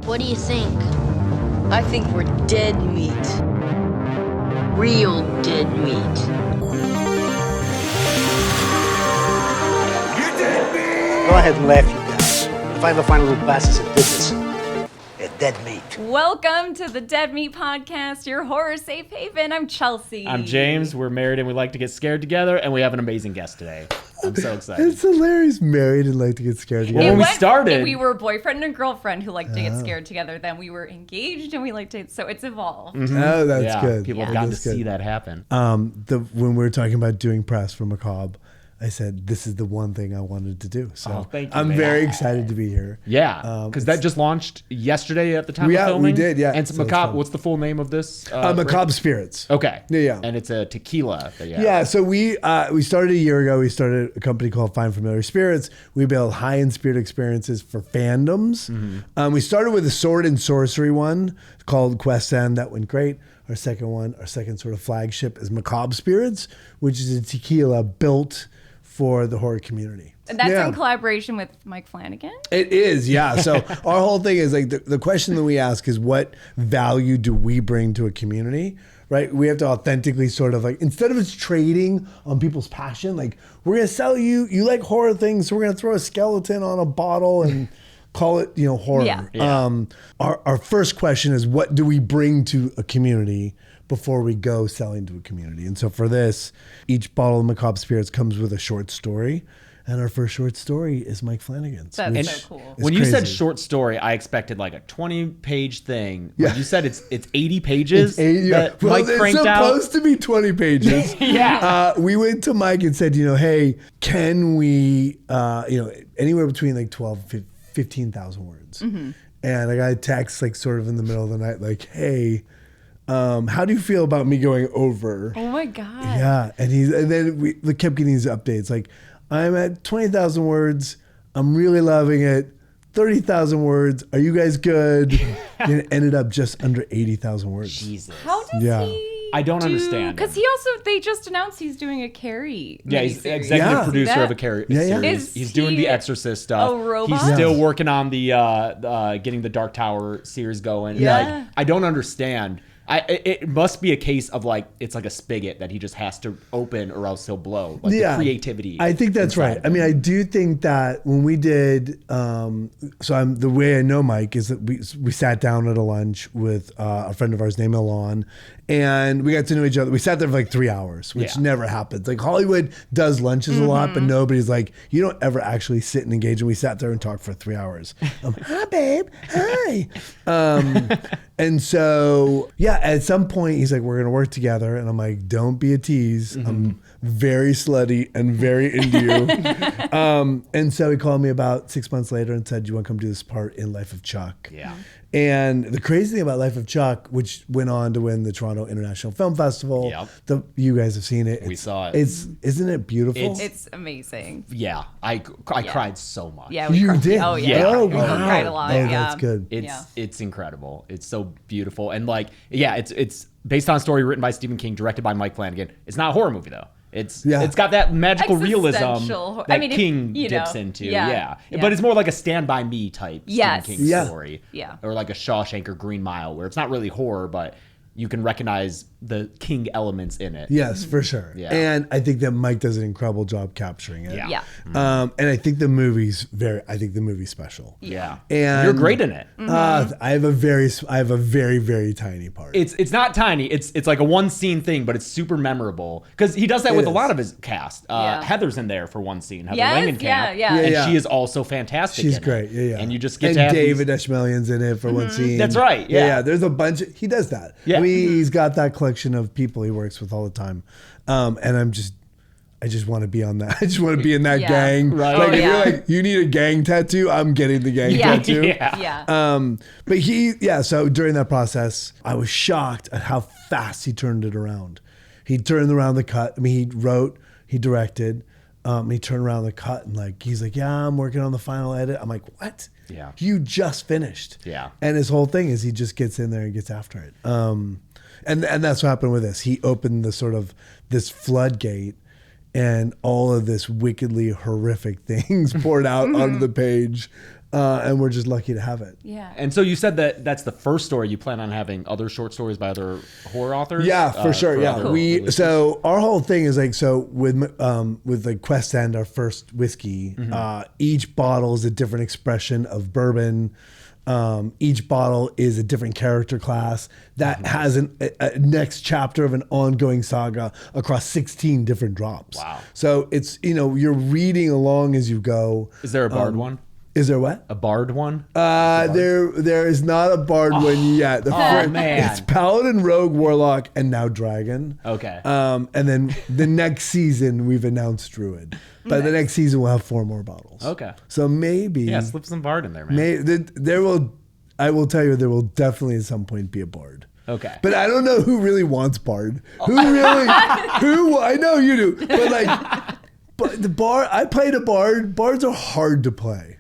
What do you think? I think we're dead meat. Real dead meat. You dead meat! Go ahead and laugh, you guys. If I ever find a little bastards that did this, they're dead meat. Welcome to the Dead Meat Podcast, your horror safe haven. I'm Chelsea. I'm James. We're married and we like to get scared together, and we have an amazing guest today. I'm so excited. It's hilarious. Married and like to get scared together. Well, when we started, we were boyfriend and girlfriend who liked to get scared together. Then we were engaged and we liked to. So it's evolved. Mm-hmm. Oh, that's good. People have gotten to see that happen. When we were talking about doing press for Macabre, I said this is the one thing I wanted to do. So thank you, I'm man. very excited to be here. Yeah, because that just launched yesterday at the time of filming. We did. Yeah, And so Macabre. What's the full name of this? Macabre Spirits. Okay. Yeah. And it's a tequila. Yeah. So we started a year ago. We started a company called Find Familiar Spirits. We build high-end spirit experiences for fandoms. Mm-hmm. We started with a sword and sorcery one called Quest End. That went great. Our second sort of flagship is Macabre Spirits, which is a tequila built for the horror community. And that's in collaboration with Mike Flanagan? It is, yeah. So our whole thing is like the question that we ask is what value do we bring to a community, right? We have to authentically sort of like, instead of it's trading on people's passion, like we're going to sell you like horror things, so we're going to throw a skeleton on a bottle and call it, horror. Yeah. Our first question is what do we bring to a community before we go selling to a community? And so for this, each bottle of Macabre Spirits comes with a short story. And our first short story is Mike Flanagan's. That's so cool. When you said short story, I expected like a 20-page thing. Yeah. When you said it's 80 pages. It's 80, that well, Mike cranked out. It's supposed to be 20 pages. Yeah. We went to Mike and said, hey, can we, anywhere between like 12, 15,000 words. Mm-hmm. And I got a text like sort of in the middle of the night, like, hey, how do you feel about me going over? Oh my God. Yeah. And then we kept getting these updates. Like, I'm at 20,000 words. I'm really loving it. 30,000 words. Are you guys good? And it ended up just under 80,000 words. Jesus. How does he I don't understand. Because they just announced he's doing a Carrie. Yeah, he's miniseries. executive producer of a Carrie series. Is He's doing the Exorcist stuff. a robot? He's still working on the getting the Dark Tower series going. Yeah. Like, I don't understand. It must be a case of like it's like a spigot that he just has to open or else he'll blow. Like the creativity. I think that's right. I mean, I do think that when we did, the way I know Mike is that we sat down at a lunch with a friend of ours named Alon, and we got to know each other. We sat there for like 3 hours, which never happens. Like Hollywood does lunches a lot, but nobody's like, you don't ever actually sit and engage. And we sat there and talked for 3 hours. Hi, babe. Hi. And so, at some point he's like, we're going to work together. And I'm like, don't be a tease. Mm-hmm. I'm very slutty and very into you. And so he called me about 6 months later and said, do you want to come do this part in Life of Chuck? Yeah. And the crazy thing about Life of Chuck, which went on to win the Toronto International Film Festival, you guys have seen it. We saw it. Isn't it beautiful? It's amazing. Yeah, I cried so much. Yeah, you did. Oh yeah, Oh, we wow. cried a lot. Oh, Yeah, that's good. It's incredible. It's so beautiful, and like, it's based on a story written by Stephen King, directed by Mike Flanagan. It's not a horror movie though. It's got that magical realism that King dips into. Yeah. But it's more like a Stand By Me type Stephen King story. Yeah. Or like a Shawshank or Green Mile, where it's not really horror, but you can recognize the King elements in it. Yes, for sure. Yeah. And I think that Mike does an incredible job capturing it. Yeah. And I think the movie's special. Yeah. And you're great in it. I have a very, very tiny part. It's not tiny. It's like a one scene thing, but it's super memorable because he does that with a lot of his cast. Heather's in there for one scene. Heather Langenkamp. And she is also fantastic. She's great. Yeah. And you just get and to have David Eshmelian's in it for one scene. That's right. Yeah. There's a bunch. He does that. Yeah. He's got that collection of people he works with all the time, and I just want to be on that. I just want to be in that gang. Right. Like if you're like, you need a gang tattoo, I'm getting the gang tattoo. But so during that process, I was shocked at how fast he turned it around. He turned around the cut. I mean, he wrote, he directed, he turned around the cut and like, he's like, yeah, I'm working on the final edit. I'm like, what? Yeah. You just finished. Yeah. And his whole thing is he just gets in there and gets after it. And that's what happened with this. He opened the sort of this floodgate and all of this wickedly horrific things poured out onto the page. And we're just lucky to have it. Yeah. And so you said that that's the first story. You plan on having other short stories by other horror authors? Yeah, for sure. Yeah, Cool. So our whole thing is like, so with like Quest End, our first whiskey, each bottle is a different expression of bourbon. Each bottle is a different character class that has a next chapter of an ongoing saga across 16 different drops. Wow. So it's, you're reading along as you go. Is there a bard one? Is there what? A bard one? There is not a bard one yet. Man. It's Paladin, Rogue, Warlock, and now Dragon. Okay. And then the next season we've announced Druid. But the next season we'll have 4 more bottles. Okay. So maybe. Yeah, slip some bard in there, man. I will tell you, there will definitely at some point be a bard. Okay. But I don't know who really wants bard. Who I know you do. But like, but I played a bard. Bards are hard to play.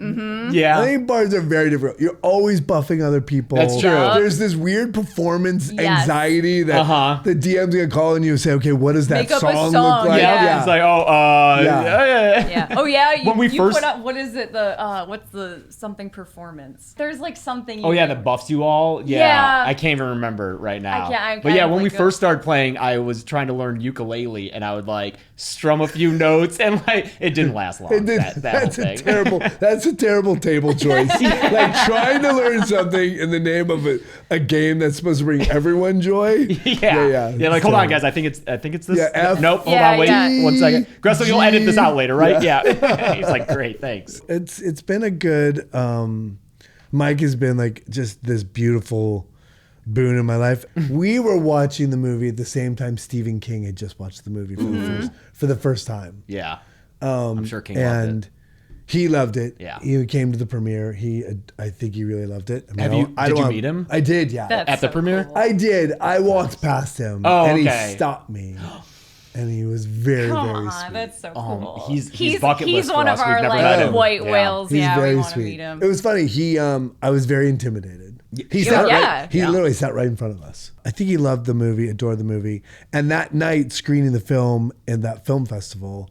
Yeah. I think bards are very different. You're always buffing other people. That's true. There's this weird performance anxiety that the DM's gonna call on you and say, okay, what does that Make up a song song, look like? yeah. It's like, Yeah. Oh yeah. When we you first- put up, what is it? What's the something performance? There's like something. that buffs you all? Yeah. I can't even remember right now. I'm but yeah, kind of when we like first started playing, I was trying to learn ukulele and I would like strum a few notes and like it didn't last long. That's a terrible table choice. Like trying to learn something in the name of a game that's supposed to bring everyone joy. Yeah. Like hold on, guys. I think it's this. Yeah, F. Nope. Hold on. Wait 1 second. Gressel, you'll edit this out later, right? Yeah. He's like, great, thanks. It's been a good. Mike has been like just this beautiful boon in my life. We were watching the movie at the same time Stephen King had just watched the movie for the first time. Yeah. I'm sure King loved it. He loved it. Yeah. He came to the premiere. I think he really loved it. Did you meet him? I did, yeah. At the premiere? Cool. I did. I walked past him and he stopped me. And he was very, very sweet. That's so cool. He's bucket list one for of us. our We've never met him. white whales. He's Yeah, we very want to sweet. meet him. It was funny. I was very intimidated. He literally sat right in front of us. I think he loved the movie, adored the movie. And that night, screening the film in that film festival,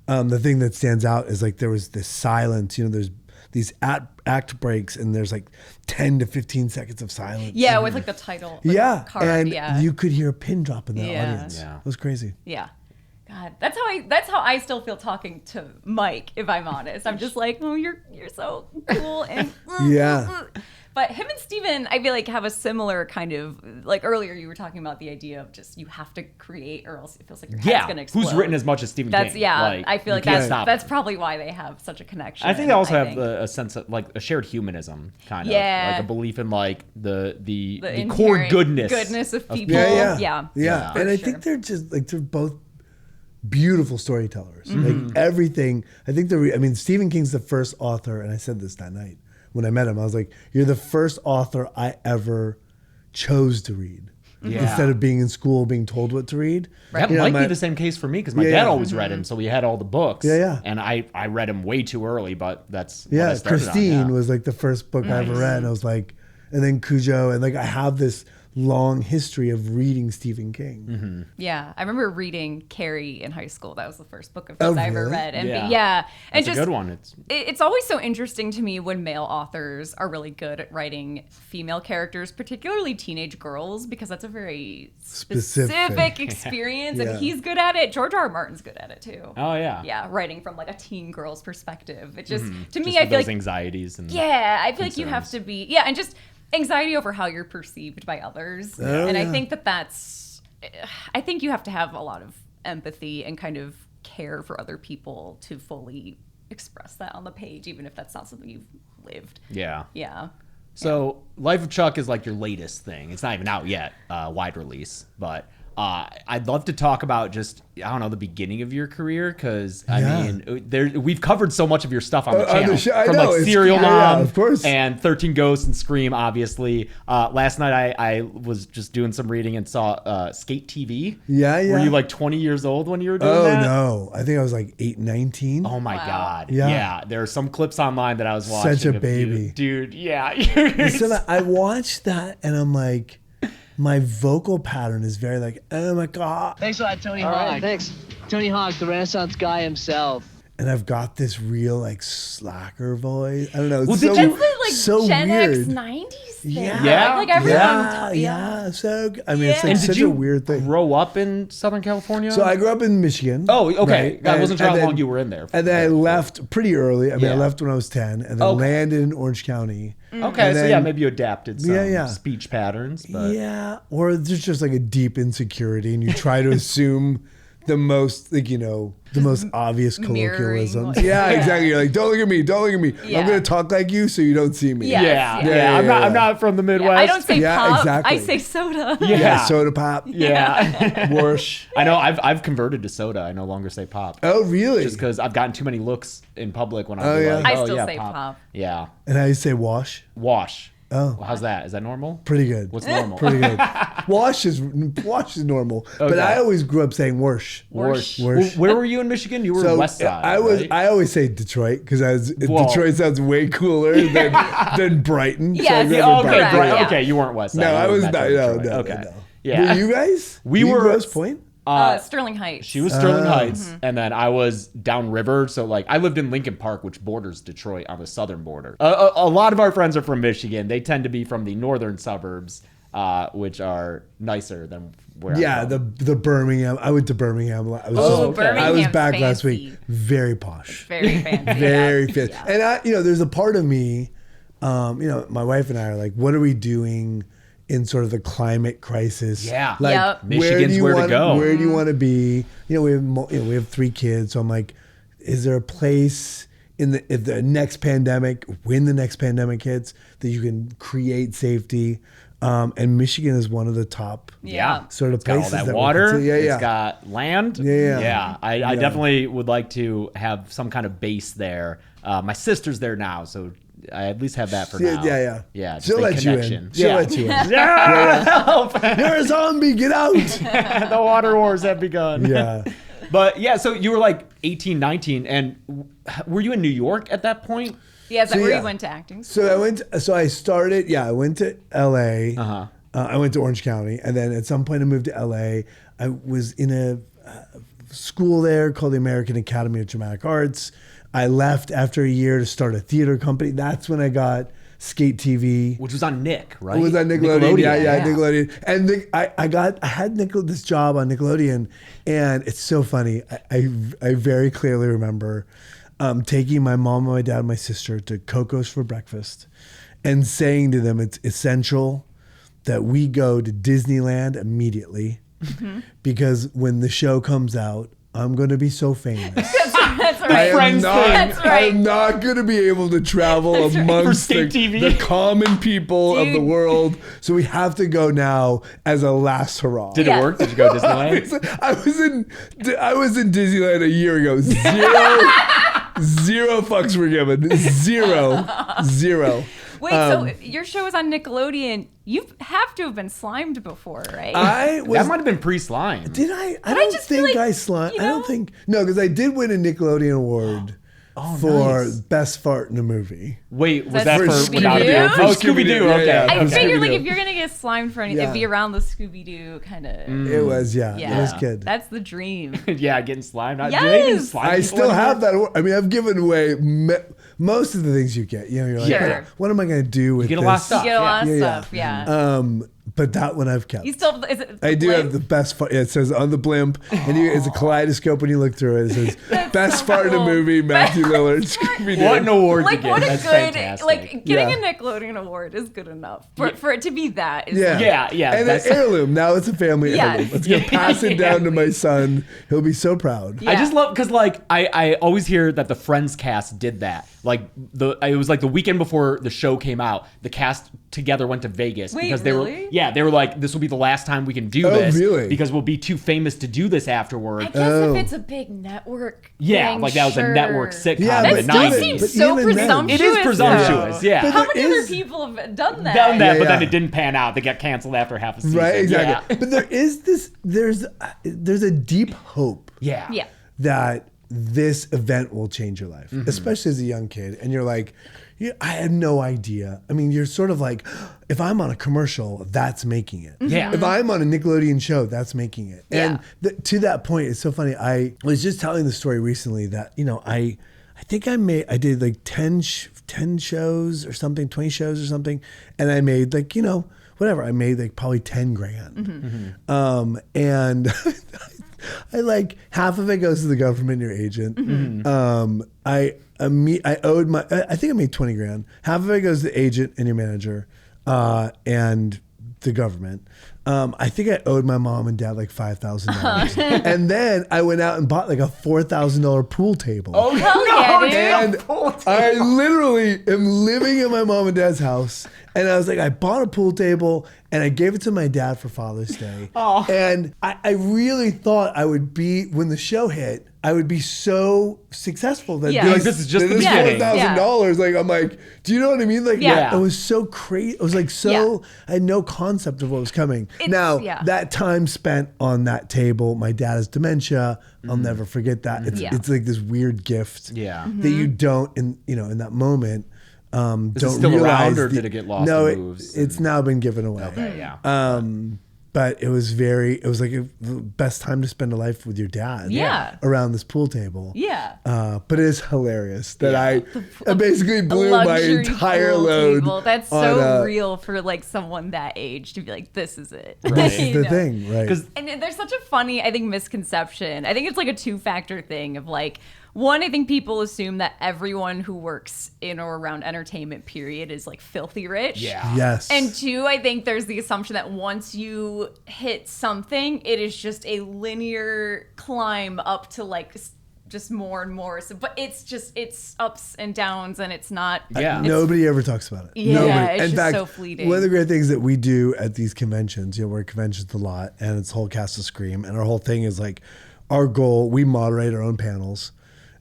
the thing that stands out is like there was this silence. There's these act breaks and there's like 10 to 15 seconds of silence. Yeah, with like the title. Card, and you could hear a pin drop in the audience. Yeah. It was crazy. Yeah. God, that's how I still feel talking to Mike, if I'm honest. I'm just like, oh, you're so cool and Yeah. But him and Steven, I feel like have a similar kind of, like earlier you were talking about the idea of just you have to create or else it feels like your head's going to explode. Who's written as much as Stephen King? Yeah, I feel like that's probably why they have such a connection. I think they also have a sense of like a shared humanism, kind of. Like a belief in like the core goodness of people. Yeah. And I think they're both beautiful storytellers. Like everything. I think Stephen King's the first author, and I said this that night when I met him. I was like, "You're the first author I ever chose to read instead of being in school being told what to read." That might be the same case for me because my dad always read him, so we had all the books. And I read him way too early, but that's what I started Christine on, was like the first book I ever read. And I was like, and then Cujo, and like I have this long history of reading Stephen King. Yeah, I remember reading Carrie in high school. That was the first book of his I ever read. And and that's just a good one. It's always so interesting to me when male authors are really good at writing female characters, particularly teenage girls, because that's a very specific experience, and he's good at it. George R. Martin's good at it too. Oh yeah, yeah, writing from like a teen girl's perspective. It just to me, just I feel those like anxieties and I feel like you have to be and just anxiety over how you're perceived by others. I think I think you have to have a lot of empathy and kind of care for other people to fully express that on the page, even if that's not something you've lived. Yeah. So Life of Chuck is like your latest thing. It's not even out yet, wide release, but I'd love to talk about just, I don't know, the beginning of your career, because we've covered so much of your stuff on the channel. From like Serial Mom of course. and 13 Ghosts and Scream, obviously. Last night I was just doing some reading and saw Skate TV. Were you like 20 years old when you were doing that? Oh, no. I think I was like 19. Oh my God. Yeah. There are some clips online that I was watching. Such a baby. Dude, yeah. So I watched that and I'm like, my vocal pattern is very like, oh my God. Thanks a lot, Tony Hawk. Right, thanks. Tony Hawk, the Renaissance guy himself. and I've got this real like slacker voice. I don't know. It's Well, so, That's the like so Gen weird. X 90s thing. Yeah. Like everyone. Yeah. So I mean, it's like And did such you a weird thing. grow up in Southern California? So I grew up in Michigan. Oh, okay. right? I wasn't sure And how then- long you were in there. And then I left pretty early. I mean, I Yeah. left when I was 10 and then Okay. landed in Orange County. Okay, And so then- yeah, maybe you adapted some Yeah. speech patterns. But Yeah. Or there's just like a deep insecurity and you try to assume the most, like, the most obvious Mirroring colloquialisms. what- Yeah, yeah. exactly. You're like, don't look at me. Don't look at me. Yeah. I'm going to talk like you so you don't see me. Yeah. yeah. I'm not from the Midwest. I don't say Yeah, pop. exactly. I say soda. Yeah. Soda pop. Yeah. Whoosh. I know. I've converted to soda. I no longer say pop. Oh, really? Just because I've gotten too many looks in public when I'm Oh, yeah. like, I oh, still yeah, say pop. Yeah. And I say wash. Wash. Oh. Well, how's that? Is that normal? Pretty good. What's normal? Pretty good. Wash is normal. But Okay. I always grew up saying whoosh. Wash. Wash. Where were you in Michigan? You were So West Side. I right? always say Detroit because Whoa. Detroit sounds way cooler than Brighton. So I Yes. grew up Oh, in okay, Correct. right. Yeah. Okay, you weren't West Side. No, You I were was Metro not. No, Detroit. no, Okay. no. Yeah. Were you guys? We Were you were- Grosse Point? Sterling Heights. She was Sterling Heights, and then I was downriver. So like I lived in Lincoln Park, which borders Detroit on the southern border. A lot of our friends are from Michigan. They tend to be from the northern suburbs, which are nicer than where Yeah, I'm the from. Birmingham. I went to Birmingham. I was okay. I was Birmingham's back last fancy. week. Very posh. Very fancy. Very yeah. fit. Yeah. And there's a part of me, my wife and I are like, what are we doing in sort of the climate crisis? Yeah. Like, Yep. Michigan's where to go. Where do you want to be? We have 3 kids, so I'm like, is there a place if the next pandemic, when the next pandemic hits, that you can create safety? And Michigan is one of the top Yeah. sort of It's got all places that that we water. can see. Yeah, yeah. It's got land. Yeah. I definitely would like to have some kind of base there. My sister's there now, so I at least have that for now. Yeah. Yeah. Just She'll a let connection. you in. She'll let you in. Yeah. You're a zombie. Get out. The water wars have begun. Yeah. But yeah, so you were like 18, 19, and were you in New York at that point? Yeah, is that So, where yeah. you went to acting? So I went to LA. Uh-huh. I went to Orange County, and then at some point I moved to LA. I was in a school there called the American Academy of Dramatic Arts. I left after a year to start a theater company. That's when I got Skate TV. Which was on Nick, right? It was on Nickelodeon. Yeah, yeah. Nickelodeon. And I had this job on Nickelodeon, and it's so funny. I very clearly remember taking my mom and my dad and my sister to Coco's for breakfast and saying to them it's essential that we go to Disneyland immediately because when the show comes out, I'm going to be so famous. That's I right. am Friends not, thing. That's right. I'm not going to be able to travel amongst For the, Skate TV. the common people of the Dude. world. So we have to go now as a last hurrah. Did Yeah. it work? Did you go to Disneyland? I was in Disneyland a year ago. Zero fucks were given. Zero. Wait, so your show is on Nickelodeon. You have to have been slimed before, right? That might have been pre-slime. Did I? I I don't just feel think like, I slime. you I don't know? think. No, because I did win a Nickelodeon award for nice. best fart in a movie. Wait, was That's that for for Scooby-Doo? Without a Beard? For Oh, Scooby-Doo, Scooby-Doo. yeah, Okay. yeah. I Okay. figured like Scooby-Doo. if you're gonna get slimed for anything, Yeah. it'd be around the Scooby-Doo kind of. It was, yeah. It was good. That's the dream. Yeah, getting slimed. Do Yes. they even slime I people still anymore? have that award. I mean, I've given away most of the things you get. You're like, Sure. what am I going to do with get a this? lot of stuff. You get a lot of Yeah, yeah. stuff, yeah. But that one I've kept. You still is it I do blimp? have the best fart. Yeah, it says on the blimp, and it's a kaleidoscope when you look through it. It says best so fart in a cool. movie, Matthew Lillard, Scooby-Doo. What an award Like to what get. a That's good fantastic. like getting Yeah. a Nickelodeon award is good enough for it to be that. Is Yeah, Yeah, And that's- an heirloom. Now it's a family Yes. heirloom. Let's go pass it down to my son. He'll be so proud. Yeah. I just love because like I always hear that the Friends cast did that. Like it was like the weekend before the show came out, the cast together went to Vegas Wait, because really? they were like, this will be the last time we can do Oh, this really? because we'll be too famous to do this afterward. I guess if it's a big network. Yeah, thing, like that was a sure. network sitcom Yeah, in That the still 90s. seems But so even then- presumptuous. It is presumptuous, though. yeah. But How there many other is- people have done that? Done that, Yeah, but then yeah. it didn't pan out. They got canceled after half a season. Right, exactly. Yeah. But there is there's a deep hope Yeah. Yeah. that this event will change your life, especially as a young kid. And you're like, I had no idea. I mean, you're sort of like, if I'm on a commercial, that's making it. Yeah. If I'm on a Nickelodeon show, that's making it. Yeah. And to that point, it's so funny. I was just telling the story recently that, I think I did like 10 shows or something, 20 shows or something. And I made like, whatever. I made like probably 10 grand. And I like half of it goes to the government, your agent. I think I made 20 grand. Half of it goes to the agent and your manager, and the government. I think I owed my mom and dad like $5,000. And then I went out and bought like a $4,000 pool table. Oh, Hell yeah, dude. And I literally am living in my mom and dad's house. And I was like, I bought a pool table and I gave it to my dad for Father's Day. Oh. And I really thought I would be, when the show hit, I would be so successful that Yeah. Like, this is just the beginning. $4,000. Like, I'm like, do you know what I mean? Like, Yeah. it was so crazy. It was like I had no concept of what was coming. That time spent on that table, my dad has dementia. I'll never forget that. It's like this weird gift that you don't, in that moment, don't still realize. around, or did it get lost No, in moves? it's now been given away. Okay, yeah. But it was like the best time to spend a life with your dad. Yeah. Around this pool table. Yeah. But it is hilarious that I basically blew my Luxury entire pool load. table. That's so real for like someone that age to be like, this is it. This is the thing, right? And there's such a funny, I think, misconception. I think it's like a 2-factor thing of like, one, I think people assume that everyone who works in or around entertainment, period, is like filthy rich. Yeah. Yes. And 2, I think there's the assumption that once you hit something, it is just a linear climb up to like just more and more. So, but it's ups and downs, and it's not. Yeah. Nobody ever talks about it. Yeah, Nobody. it's In just fact, so fleeting. one of the great things that we do at these conventions, we're at conventions a lot, and it's a whole cast of Scream, and our whole thing is like, our goal, we moderate our own panels.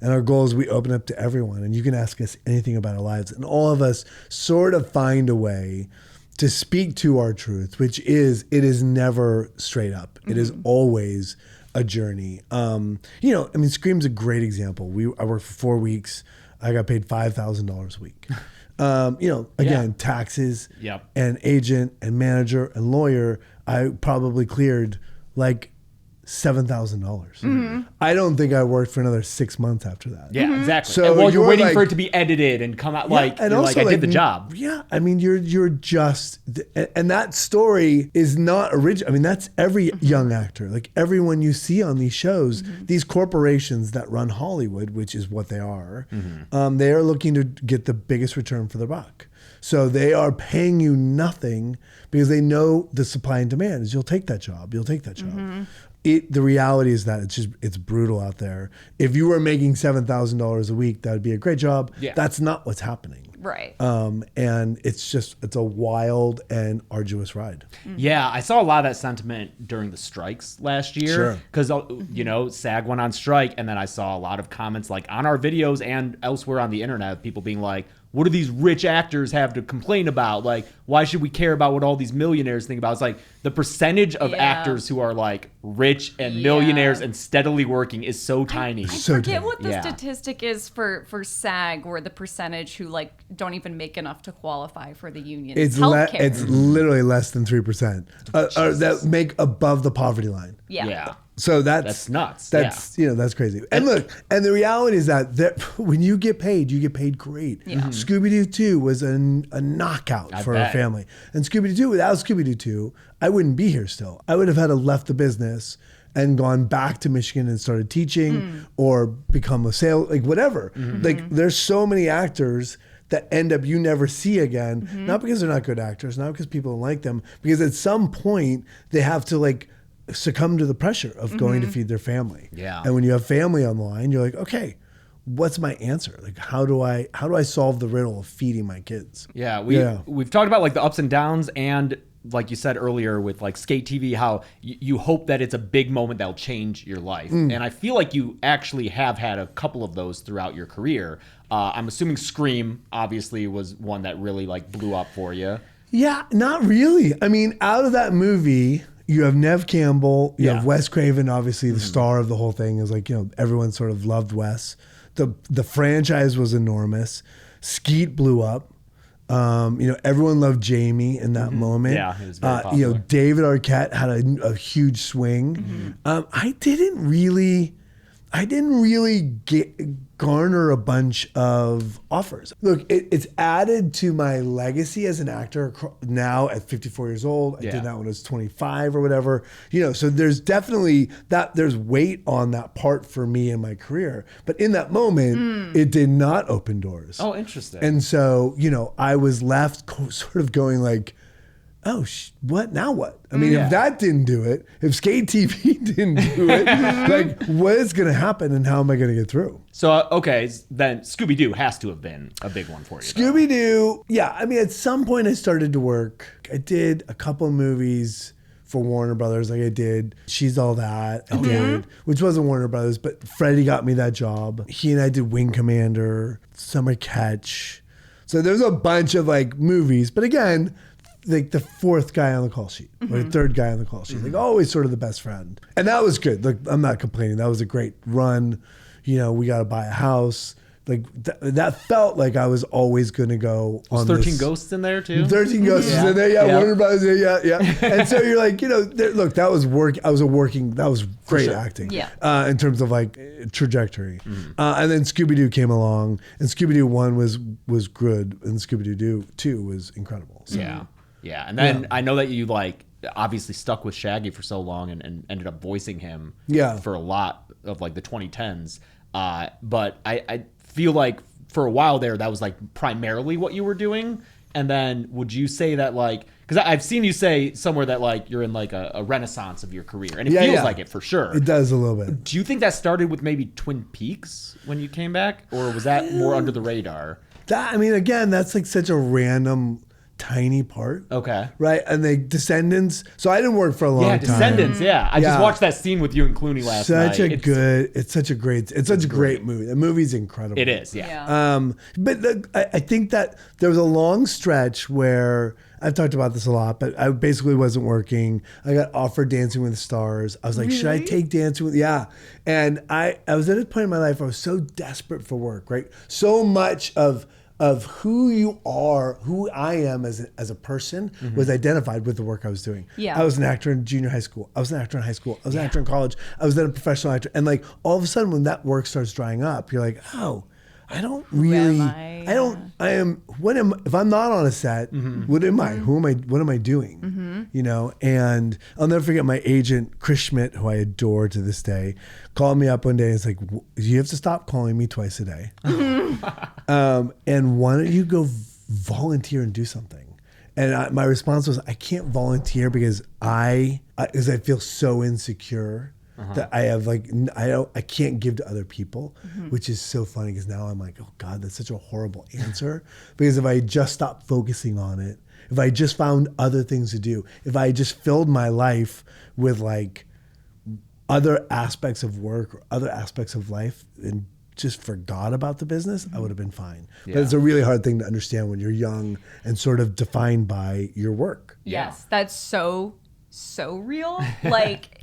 And our goal is we open up to everyone, and you can ask us anything about our lives. And all of us sort of find a way to speak to our truth, which is, it is never straight up. It is always a journey. Scream's a great example. I worked for 4 weeks. I got paid $5,000 a week. Taxes and agent and manager and lawyer, I probably cleared like $7,000. I don't think I worked for another 6 months after that. Yeah, exactly. So and you're waiting like, for it to be edited and come out I did the job. Yeah, I mean, you're just, and that story is not original. I mean, that's every young actor, like everyone you see on these shows, these corporations that run Hollywood, which is what they are, they are looking to get the biggest return for their buck. So they are paying you nothing because they know the supply and demand is you'll take that job. The reality is that it's brutal out there. If you were making $7,000 a week, that would be a great job. Yeah. That's not what's happening. Right. And it's a wild and arduous ride. Yeah, I saw a lot of that sentiment during the strikes last year. Because, SAG went on strike, and then I saw a lot of comments like on our videos and elsewhere on the internet, people being like, what do these rich actors have to complain about? Like, why should we care about what all these millionaires think about? It's like the percentage of actors who are like rich and millionaires and steadily working is so tiny. I forget what the statistic is for SAG, or the percentage who like don't even make enough to qualify for the union. It's literally less than 3% that make above the poverty line. Yeah. So that's nuts. That's that's crazy. And look, and the reality is that when you get paid great. Yeah. Scooby-Doo 2 was a knockout for our family. And Scooby-Doo 2, without Scooby-Doo 2, I wouldn't be here still. I would have had to left the business and gone back to Michigan and started teaching or become a like whatever. Like there's so many actors that end up you never see again, not because they're not good actors, not because people don't like them, because at some point they have to like succumb to the pressure of going to feed their family. Yeah. And when you have family on the line, you're like, okay, what's my answer? Like, how do I solve the riddle of feeding my kids? Yeah. We've talked about like the ups and downs, and like you said earlier with like Skate TV, how you hope that it's a big moment that'll change your life. And I feel like you actually have had a couple of those throughout your career. I'm assuming Scream obviously was one that really like blew up for you. Yeah, not really. I mean, out of that movie, you have Nev Campbell, you have Wes Craven, obviously the star of the whole thing is like, everyone sort of loved Wes. The franchise was enormous. Skeet blew up. Everyone loved Jamie in that moment. Yeah, he was very popular. David Arquette had a huge swing. I didn't really garner a bunch of offers. Look, it's added to my legacy as an actor now at 54 years old. I did that when I was 25 or whatever. So there's definitely there's weight on that part for me in my career. But in that moment, it did not open doors. Oh, interesting. And so, I was left sort of going like, oh, what now? What? I mean, if that didn't do it, if Skate TV didn't do it, like, what is going to happen, and how am I going to get through? So then Scooby-Doo has to have been a big one for you. Scooby-Doo, yeah. I mean, at some point I started to work. I did a couple of movies for Warner Brothers. Like I did She's All That. I did, which wasn't Warner Brothers, but Freddie got me that job. He and I did Wing Commander, Summer Catch. So there's a bunch of like movies, but again, like the fourth guy on the call sheet or the third guy on the call sheet, like always sort of the best friend. And that was good. Like, I'm not complaining. That was a great run. We got to buy a house. Like that felt like I was always going to go on 13 Ghosts in there too? 13 Ghosts in there. Yeah. Warner Brothers. Yeah. And so you're like, look, that was work. That was great acting. Yeah. In terms of like trajectory. And then Scooby-Doo came along, and Scooby-Doo 1 was good, and Scooby-Doo 2 was incredible. So. Yeah. And then I know that you like obviously stuck with Shaggy for so long and ended up voicing him for a lot of like the 2010s. But I feel like for a while there, that was like primarily what you were doing. And then would you say that like, because I've seen you say somewhere that like you're in like a renaissance of your career, and it feels like it for sure. It does a little bit. Do you think that started with maybe Twin Peaks when you came back, or was that more under the radar? Again, that's like such a random tiny part. Okay. Right? And the Descendants. So I didn't work for a long time. Descendants, I just watched that scene with you and Clooney last night. It's such a great movie. The movie's incredible. It is, yeah. But I think that there was a long stretch where I've talked about this a lot, but I basically wasn't working. I got offered Dancing with the Stars. I was like, should I take Dancing with? Yeah. And I was at a point in my life where I was so desperate for work, right? So much of who you are, who I am as a person was identified with the work I was doing. Yeah. I was an actor in junior high school. I was an actor in high school. I was an actor in college. I was then a professional actor. And like all of a sudden when that work starts drying up, you're like, oh, I don't really, if I'm not on a set, what am I? What am I doing? And I'll never forget my agent, Chris Schmidt, who I adore to this day, called me up one day and it's like, you have to stop calling me twice a day. And why don't you go volunteer and do something? And my response was, I can't volunteer because I feel so insecure that I have I can't give to other people, which is so funny because now I'm like, oh God, that's such a horrible answer. Because if I just stopped focusing on it, if I just found other things to do, if I just filled my life with like other aspects of work or other aspects of life and just forgot about the business, I would have been fine. Yeah. But it's a really hard thing to understand when you're young and sort of defined by your work. Yes, that's so real. Like,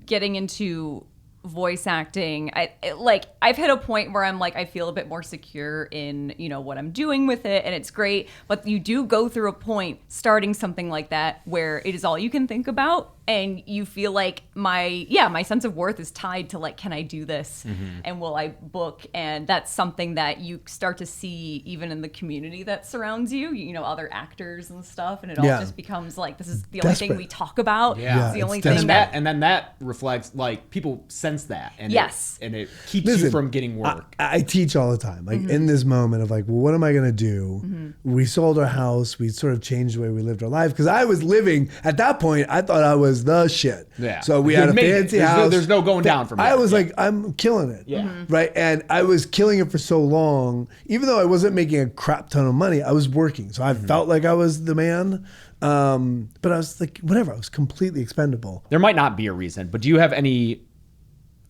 getting into voice acting, I've hit a point where I'm like, I feel a bit more secure in, what I'm doing with it, and it's great. But you do go through a point starting something like that where it is all you can think about, and you feel like my sense of worth is tied to like, can I do this? And will I book? And that's something that you start to see even in the community that surrounds you, other actors and stuff. And it all just becomes like, this is the only thing we talk about. Yeah. It's the only thing and then that reflects, like, people sense that. And and it keeps you from getting work. I teach all the time, like in this moment of like, well, what am I going to do? We sold our house. We sort of changed the way we lived our life. Because I was living, at that point, I thought I was the shit. Yeah. So we had a fancy house. There's no going down from that. I was like, I'm killing it. Yeah. Right. And I was killing it for so long, even though I wasn't making a crap ton of money, I was working. So I felt like I was the man. But I was like, whatever, I was completely expendable. There might not be a reason, but do you have any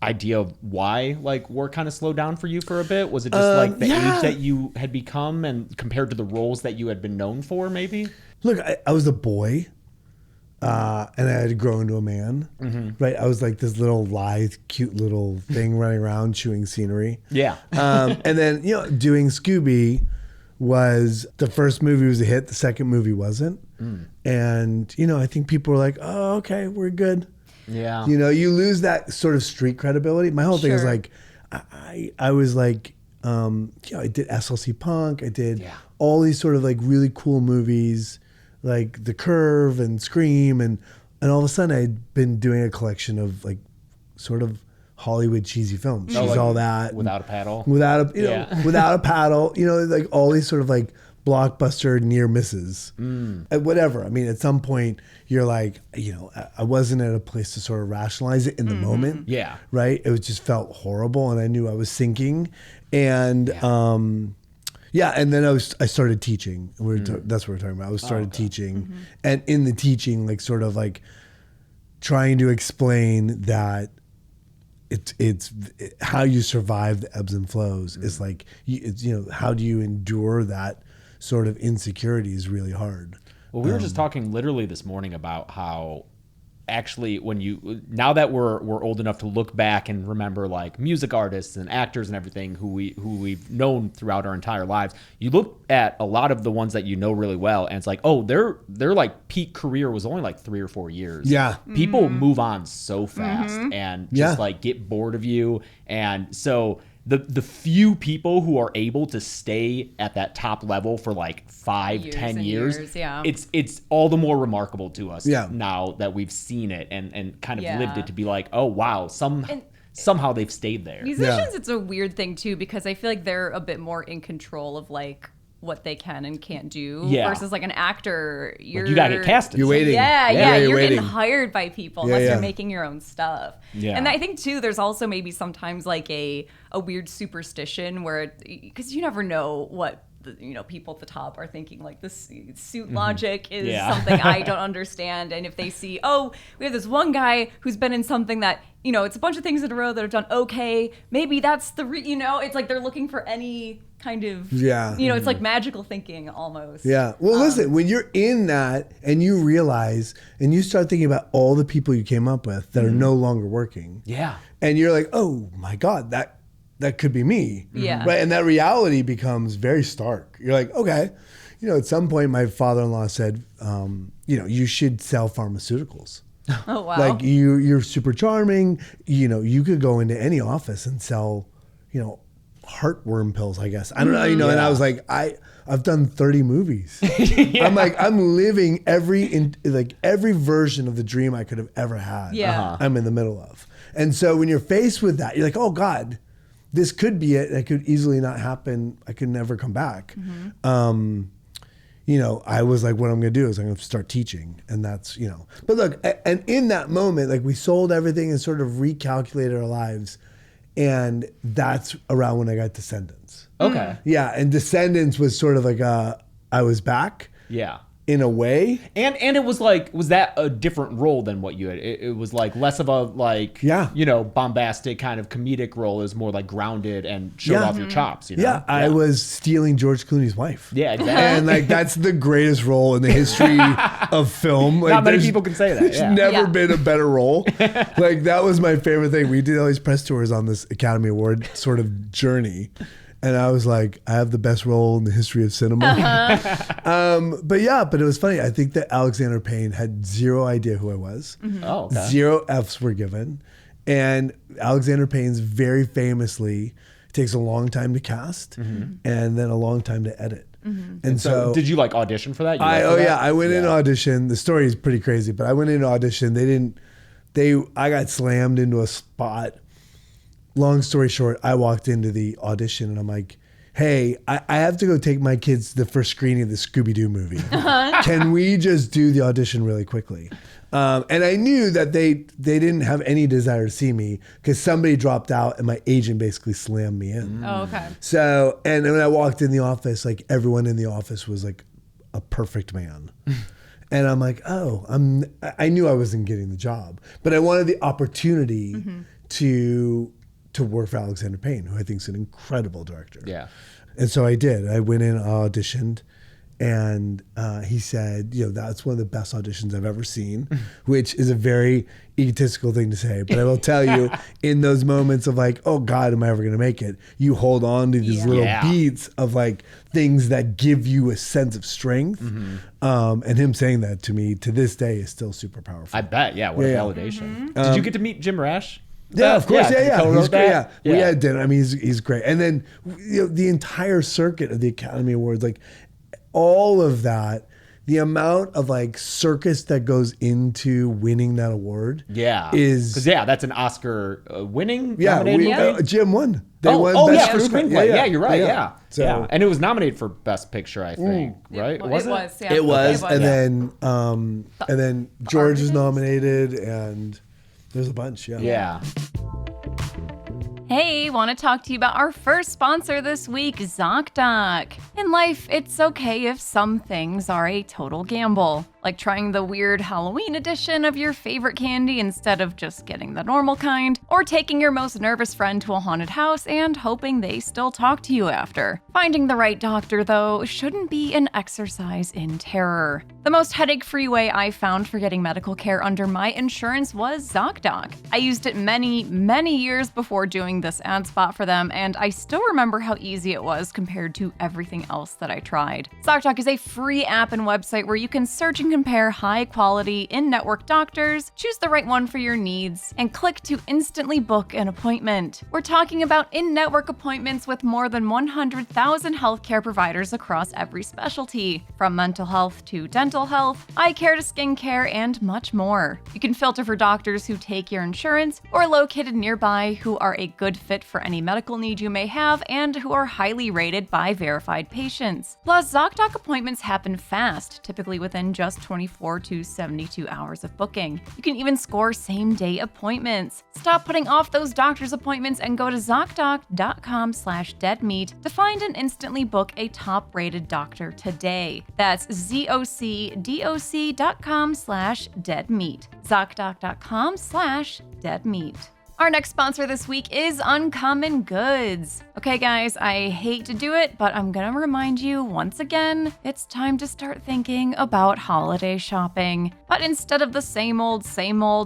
idea of why like work kind of slowed down for you for a bit? Was it just like the age that you had become and compared to the roles that you had been known for maybe? Look, I was a boy. and I had to grow into a man, right? I was like this little lithe, cute little thing running around chewing scenery. Yeah. And then, doing Scooby was the first movie was a hit. The second movie wasn't. And, I think people were like, oh, okay, we're good. Yeah. You lose that sort of street credibility. My whole thing is like, I was like, I did SLC Punk. I did all these sort of like really cool movies, like The Curve and Scream, and all of a sudden I'd been doing a collection of like sort of Hollywood cheesy films. She's like all that Without a Paddle. without a without a paddle. Like all these sort of like blockbuster near misses, whatever. I mean, at some point you're like, I wasn't at a place to sort of rationalize it in the moment. Yeah. Right. It was just felt horrible, and I knew I was sinking, and and then I started teaching. That's what we're talking about. I started teaching, and in the teaching, like sort of like trying to explain that it's how you survive the ebbs and flows. It's like how do you endure that sort of insecurity is really hard. Well, we were just talking literally this morning about how actually now that we're old enough to look back and remember like music artists and actors and everything who we've known throughout our entire lives, you look at a lot of the ones that you know really well and it's like, oh, their like peak career was only like 3 or 4 years. Yeah. People move on so fast and just like get bored of you. And so the few people who are able to stay at that top level for like 5-10 years, it's all the more remarkable to us now that we've seen it and kind of lived it, to be like, oh wow, somehow they've stayed there. Musicians, it's a weird thing too, because I feel like they're a bit more in control of like what they can and can't do versus like an actor. You gotta get casted. You're waiting. You're waiting. getting hired by people unless you're making your own stuff. Yeah. And I think too, there's also maybe sometimes like a weird superstition where, because you never know what people at the top are thinking, like this suit logic is something I don't understand. And if they see, oh, we have this one guy who's been in something that, it's a bunch of things in a row that have done okay, maybe that's it's like they're looking for any kind of, it's like magical thinking almost. Yeah. Well, listen, when you're in that and you realize and you start thinking about all the people you came up with that are no longer working. Yeah. And you're like, oh my God, that could be me. Yeah. Right. And that reality becomes very stark. You're like, okay. At some point my father-in-law said, you should sell pharmaceuticals. Oh, wow. Like you're super charming. You could go into any office and sell, heartworm pills, I guess. I don't know, and I was like, I've done 30 movies. I'm like, I'm living every version of the dream I could have ever had. Yeah. I'm in the middle of. And so when you're faced with that, you're like, oh God, this could be it. It could easily not happen. I could never come back. I was like, what I'm going to do is I'm going to start teaching. And that's, but look, and in that moment, like we sold everything and sort of recalculated our lives. And that's around when I got Descendants. Okay. Yeah. And Descendants was sort of like I was back. Yeah. In a way. And it was like, was that a different role than what you had? It was like less of a bombastic kind of comedic role. It was more like grounded and showed off your chops. Yeah, I was stealing George Clooney's wife. Yeah, exactly. And like that's the greatest role in the history of film. Like, not many people can say that. There's never been a better role. Like that was my favorite thing. We did all these press tours on this Academy Award sort of journey. And I was like, I have the best role in the history of cinema. But it was funny. I think that Alexander Payne had zero idea who I was. Oh, okay. 0 Fs were given. And Alexander Payne's very famously takes a long time to cast and then a long time to edit. And so did you like audition for that? I went in audition. The story is pretty crazy, but I went in audition. I got slammed into a spot. Long story short, I walked into the audition and I'm like, hey, I have to go take my kids to the first screening of the Scooby-Doo movie. Can we just do the audition really quickly? And I knew that they didn't have any desire to see me because somebody dropped out and my agent basically slammed me in. Oh, okay. So, and when I walked in the office, like everyone in the office was like a perfect man. And I'm like, I knew I wasn't getting the job, but I wanted the opportunity to work for Alexander Payne, who I think is an incredible director. Yeah. And so I did. I went in, auditioned, And he said, that's one of the best auditions I've ever seen, which is a very egotistical thing to say. But I will tell you, in those moments of like, oh God, am I ever going to make it? You hold on to these little beats of like things that give you a sense of strength. And him saying that to me to this day is still super powerful. I bet. Yeah. What a validation. Did you get to meet Jim Rash? Yeah, of course. Yeah. He's great. Yeah. We Yeah. had dinner. I mean, he's great. And then the entire circuit of the Academy Awards, like all of that, the amount of like circus that goes into winning that award. Is because that's an Oscar winning. Nominated Jim won. They won best for screenplay. Yeah, you're right. Yeah. So, and it was nominated for Best Picture, I think. Right? It was. Yeah. It was. And then George is nominated, and there's a bunch. Yeah. Hey, want to talk to you about our first sponsor this week, ZocDoc. In life, it's okay if some things are a total gamble, like trying the weird Halloween edition of your favorite candy instead of just getting the normal kind, or taking your most nervous friend to a haunted house and hoping they still talk to you after. Finding the right doctor, though, shouldn't be an exercise in terror. The most headache-free way I found for getting medical care under my insurance was ZocDoc. I used it many, many years before doing this ad spot for them, and I still remember how easy it was compared to everything else that I tried. ZocDoc is a free app and website where you can search and compare high-quality, in-network doctors, choose the right one for your needs, and click to instantly book an appointment. We're talking about in-network appointments with more than 100,000 healthcare providers across every specialty, from mental health to dental health, eye care to skincare, and much more. You can filter for doctors who take your insurance or located nearby who are a good fit for any medical need you may have and who are highly rated by verified patients. Plus, ZocDoc appointments happen fast, typically within just 24 to 72 hours of booking. You can even score same-day appointments. Stop putting off those doctor's appointments and go to ZocDoc.com/deadmeat to find and instantly book a top-rated doctor today. That's ZocDoc.com/deadmeat. ZocDoc.com/deadmeat. Our next sponsor this week is Uncommon Goods. Okay, guys, I hate to do it, but I'm gonna remind you once again, it's time to start thinking about holiday shopping. But instead of the same old,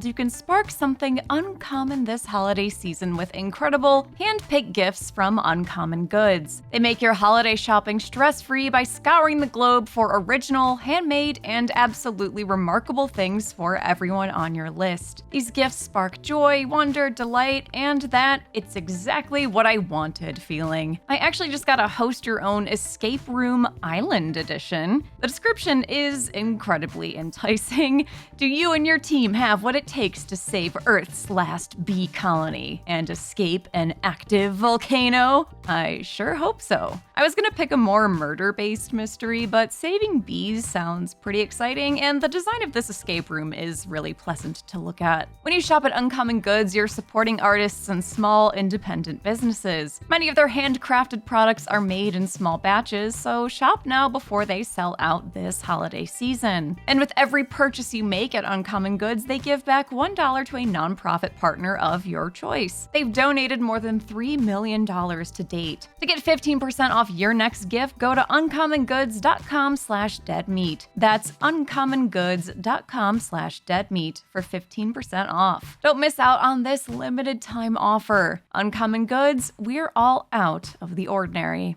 you can spark something uncommon this holiday season with incredible hand-picked gifts from Uncommon Goods. They make your holiday shopping stress-free by scouring the globe for original, handmade, and absolutely remarkable things for everyone on your list. These gifts spark joy, wonder, delight, and that it's exactly what I wanted feeling. I actually just got a host your own escape room island edition. The description is incredibly enticing. Do you and your team have what it takes to save Earth's last bee colony and escape an active volcano? I sure hope so. I was gonna pick a more murder-based mystery, but saving bees sounds pretty exciting, and the design of this escape room is really pleasant to look at. When you shop at Uncommon Goods, you're supporting artists and small independent businesses. Many of their handcrafted products are made in small batches, so shop now before they sell out this holiday season. And with every purchase you make at Uncommon Goods, they give back $1 to a nonprofit partner of your choice. They've donated more than $3 million to date. To get 15% off your next gift, go to uncommongoods.com/deadmeat. That's uncommongoods.com/deadmeat for 15% off. Don't miss out on this limited time offer. Uncommon Goods, we're all out of the ordinary.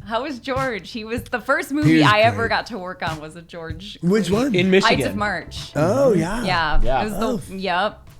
How was George? He was the first movie I ever got to work on was a George. Which one? In Michigan. Ides of March. Oh, yeah. Yeah. It was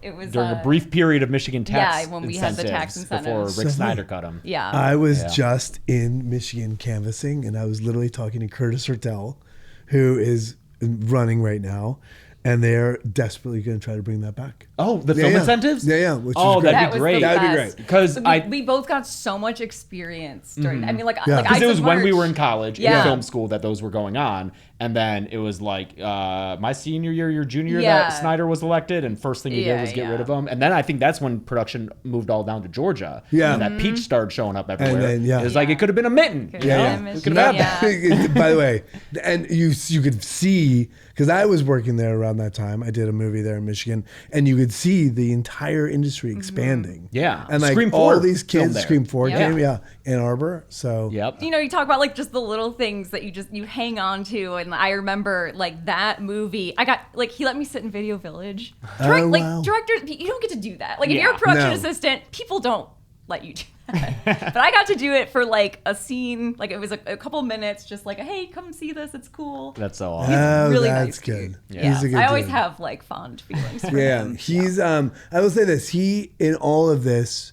It was during a brief period of Michigan tax when we had the tax incentives before Rick Snyder cut them. Yeah. I was just in Michigan canvassing, and I was literally talking to Curtis Hertel, who is running right now. And they're desperately going to try to bring that back. Oh, the film incentives? Yeah. Which is great. That'd be great. That'd be great. Because we both got so much experience during. I mean, because it was when we were in college in film school that those were going on, And then it was like my senior year, your junior year, that Snyder was elected, and first thing he did was get rid of him. And then I think that's when production moved all down to Georgia. Yeah, and that Peach started showing up everywhere. And then, it was like it could have been a Mitten. It could have happened. By the way, and you could see, because I was working there around that time. I did a movie there in Michigan, and you could see the entire industry expanding. Yeah, and like Scream all these kids, Scream 4 came, Ann Arbor. So you talk about like just the little things that you hang on to. And I remember like that movie. I got like he let me sit in Video Village. Directors, you don't get to do that. Like if you're a production assistant, people don't let you do that. But I got to do it for like a scene. Like it was a couple minutes, just like, hey, come see this. It's cool. That's so awesome. He's really that's nice. Good. Yeah, he's a good I always dude. have like fond feelings for him. He's I will say this. He in all of this,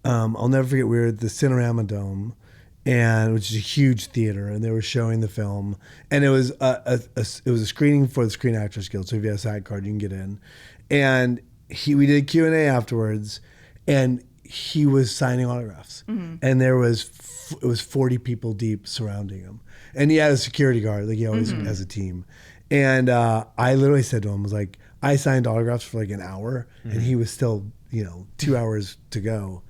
I'll never forget. We were at the Cinerama Dome, which is a huge theater, and they were showing the film, and it was a screening for the Screen Actors Guild. So if you have a SAG card, you can get in. And we did Q&A afterwards, and he was signing autographs, and it was 40 people deep surrounding him, and he had a security guard, like he always has a team. And I literally said to him, I was like, I signed autographs for like an hour, and he was still 2 hours to go.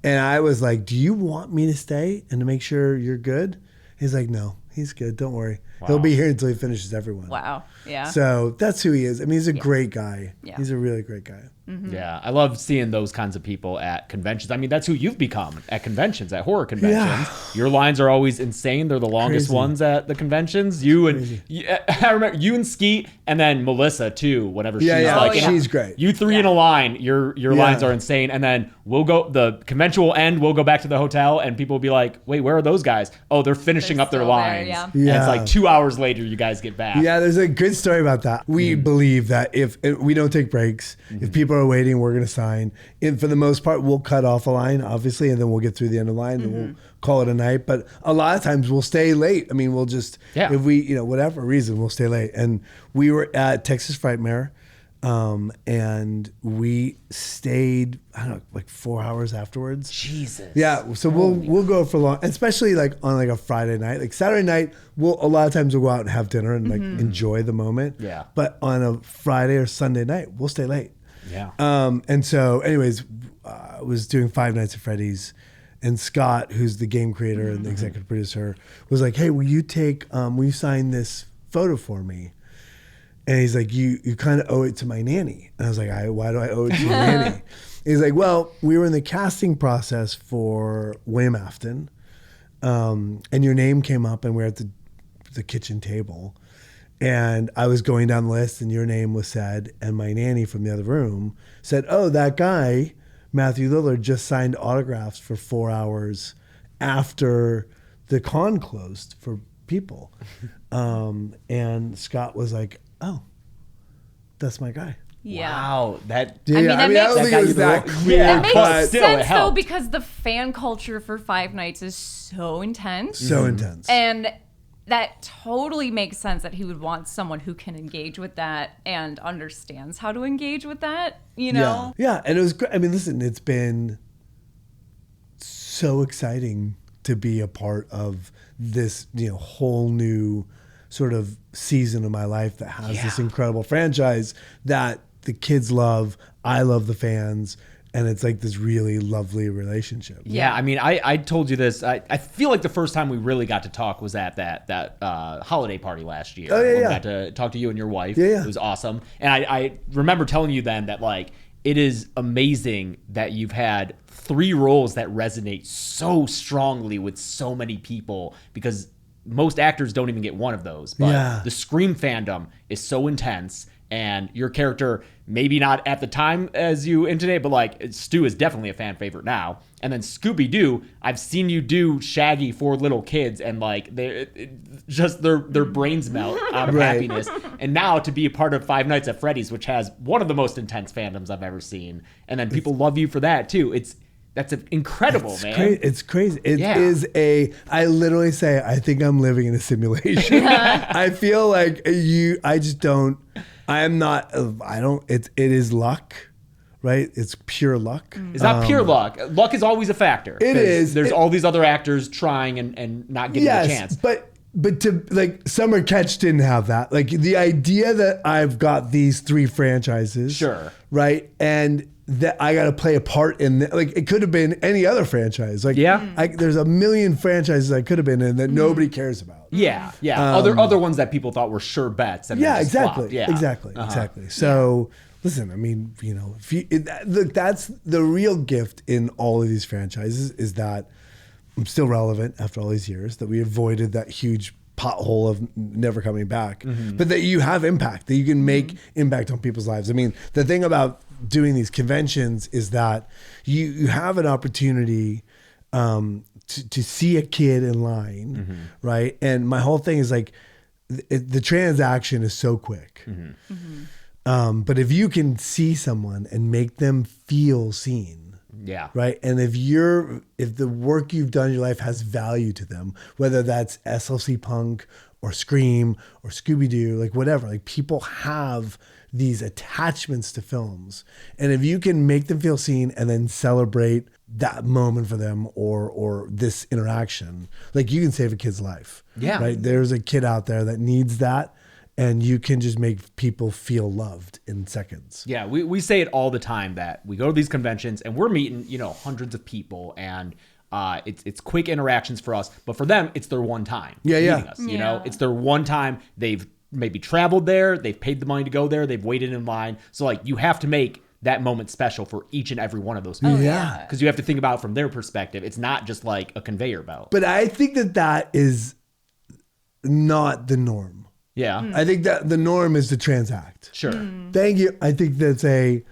And I was like, do you want me to stay and to make sure you're good? He's like, no, he's good. Don't worry. Wow. He'll be here until he finishes everyone. Wow. Yeah. So that's who he is. I mean, he's a great guy. Yeah. He's a really great guy. Mm-hmm. Yeah. I love seeing those kinds of people at conventions. I mean, that's who you've become at conventions, at horror conventions. Yeah. Your lines are always insane. They're the longest ones at the conventions. I remember you and Skeet, and then Melissa too, whenever she's like. She's great. You three in a line, your lines are insane. And then the convention will end, we'll go back to the hotel, and people will be like, wait, where are those guys? Oh, they're finishing up their lines. And it's like 2 hours later, you guys get back. Yeah, there's a good story about that. We believe that if we don't take breaks, if people are waiting, we're going to sign. And for the most part, we'll cut off a line, obviously, and then we'll get through the end of the line, and we'll call it a night. But a lot of times we'll stay late. I mean, we'll just, if we, whatever reason, we'll stay late. And we were at Texas Frightmare, and we stayed, I don't know, like 4 hours afterwards. Jesus. Yeah, so we'll go for long, especially like on like a Friday night. Like Saturday night, a lot of times we'll go out and have dinner and like enjoy the moment. Yeah. But on a Friday or Sunday night, we'll stay late. Yeah. And so anyways, I was doing Five Nights at Freddy's, and Scott, who's the game creator and the executive producer, was like, hey, will you sign this photo for me? And he's like, you kind of owe it to my nanny. And I was like, why do I owe it to your nanny? He's like, well, we were in the casting process for William Afton, and your name came up, and we're at the kitchen table, and I was going down the list, and your name was said, and my nanny from the other room said, oh, that guy, Matthew Lillard, just signed autographs for 4 hours after the con closed for people. And Scott was like, oh, that's my guy. Yeah. Wow. That makes sense though, because the fan culture for Five Nights is so intense. So intense. And that totally makes sense that he would want someone who can engage with that and understands how to engage with that, Yeah. And it was great. I mean, listen, it's been so exciting to be a part of this, whole new sort of season of my life that has this incredible franchise that the kids love. I love the fans. And it's like this really lovely relationship. Yeah, I mean, I told you this. I feel like the first time we really got to talk was at that holiday party last year. Oh, yeah, we got to talk to you and your wife. Yeah. It was awesome. And I remember telling you then that, like, it is amazing that you've had 3 roles that resonate so strongly with so many people, because most actors don't even get one of those. But the Scream fandom is so intense. And your character, maybe not at the time as you intonate, but like Stu is definitely a fan favorite now. And then Scooby-Doo, I've seen you do Shaggy for little kids, and like their brains melt out of happiness. And now to be a part of Five Nights at Freddy's, which has one of the most intense fandoms I've ever seen, and then people love you for that too. That's incredible, man. It's crazy. It is I literally say, I think I'm living in a simulation. I feel like it is luck, right? It's pure luck. It's not pure luck. Luck is always a factor. It is. There's all these other actors trying and not getting a chance. But But to like Summer Catch didn't have that. Like the idea that I've got these 3 franchises, Sure, right, and that I got to play a part in. Like it could have been any other franchise. Like there's a million franchises I could have been in that nobody cares about. Yeah. Other ones that people thought were sure bets. And Exactly. Yeah, Exactly. So listen, I mean, you know, look, that's the real gift in all of these franchises is that I'm still relevant after all these years, that we avoided that huge pothole of never coming back, but that you have impact, that you can make impact on people's lives. I mean, the thing about doing these conventions is that you have an opportunity to see a kid in line, right? And my whole thing is like, the transaction is so quick. But if you can see someone and make them feel seen, right. And if the work you've done in your life has value to them, whether that's SLC Punk or Scream or Scooby-Doo, like whatever, like people have these attachments to films. And if you can make them feel seen and then celebrate that moment for them or this interaction, like you can save a kid's life. Yeah. Right. There's a kid out there that needs that. And you can just make people feel loved in seconds. Yeah, we say it all the time that we go to these conventions and we're meeting, you know, hundreds of people, and it's quick interactions for us, but for them, it's their one time meeting us. You know, it's their one time. They've maybe traveled there, they've paid the money to go there, they've waited in line. So like you have to make that moment special for each and every one of those people. Because you have to think about it from their perspective. It's not just like a conveyor belt. But I think that is not the norm. Yeah. I think that the norm is to transact. Sure. Thank you. I think that's it's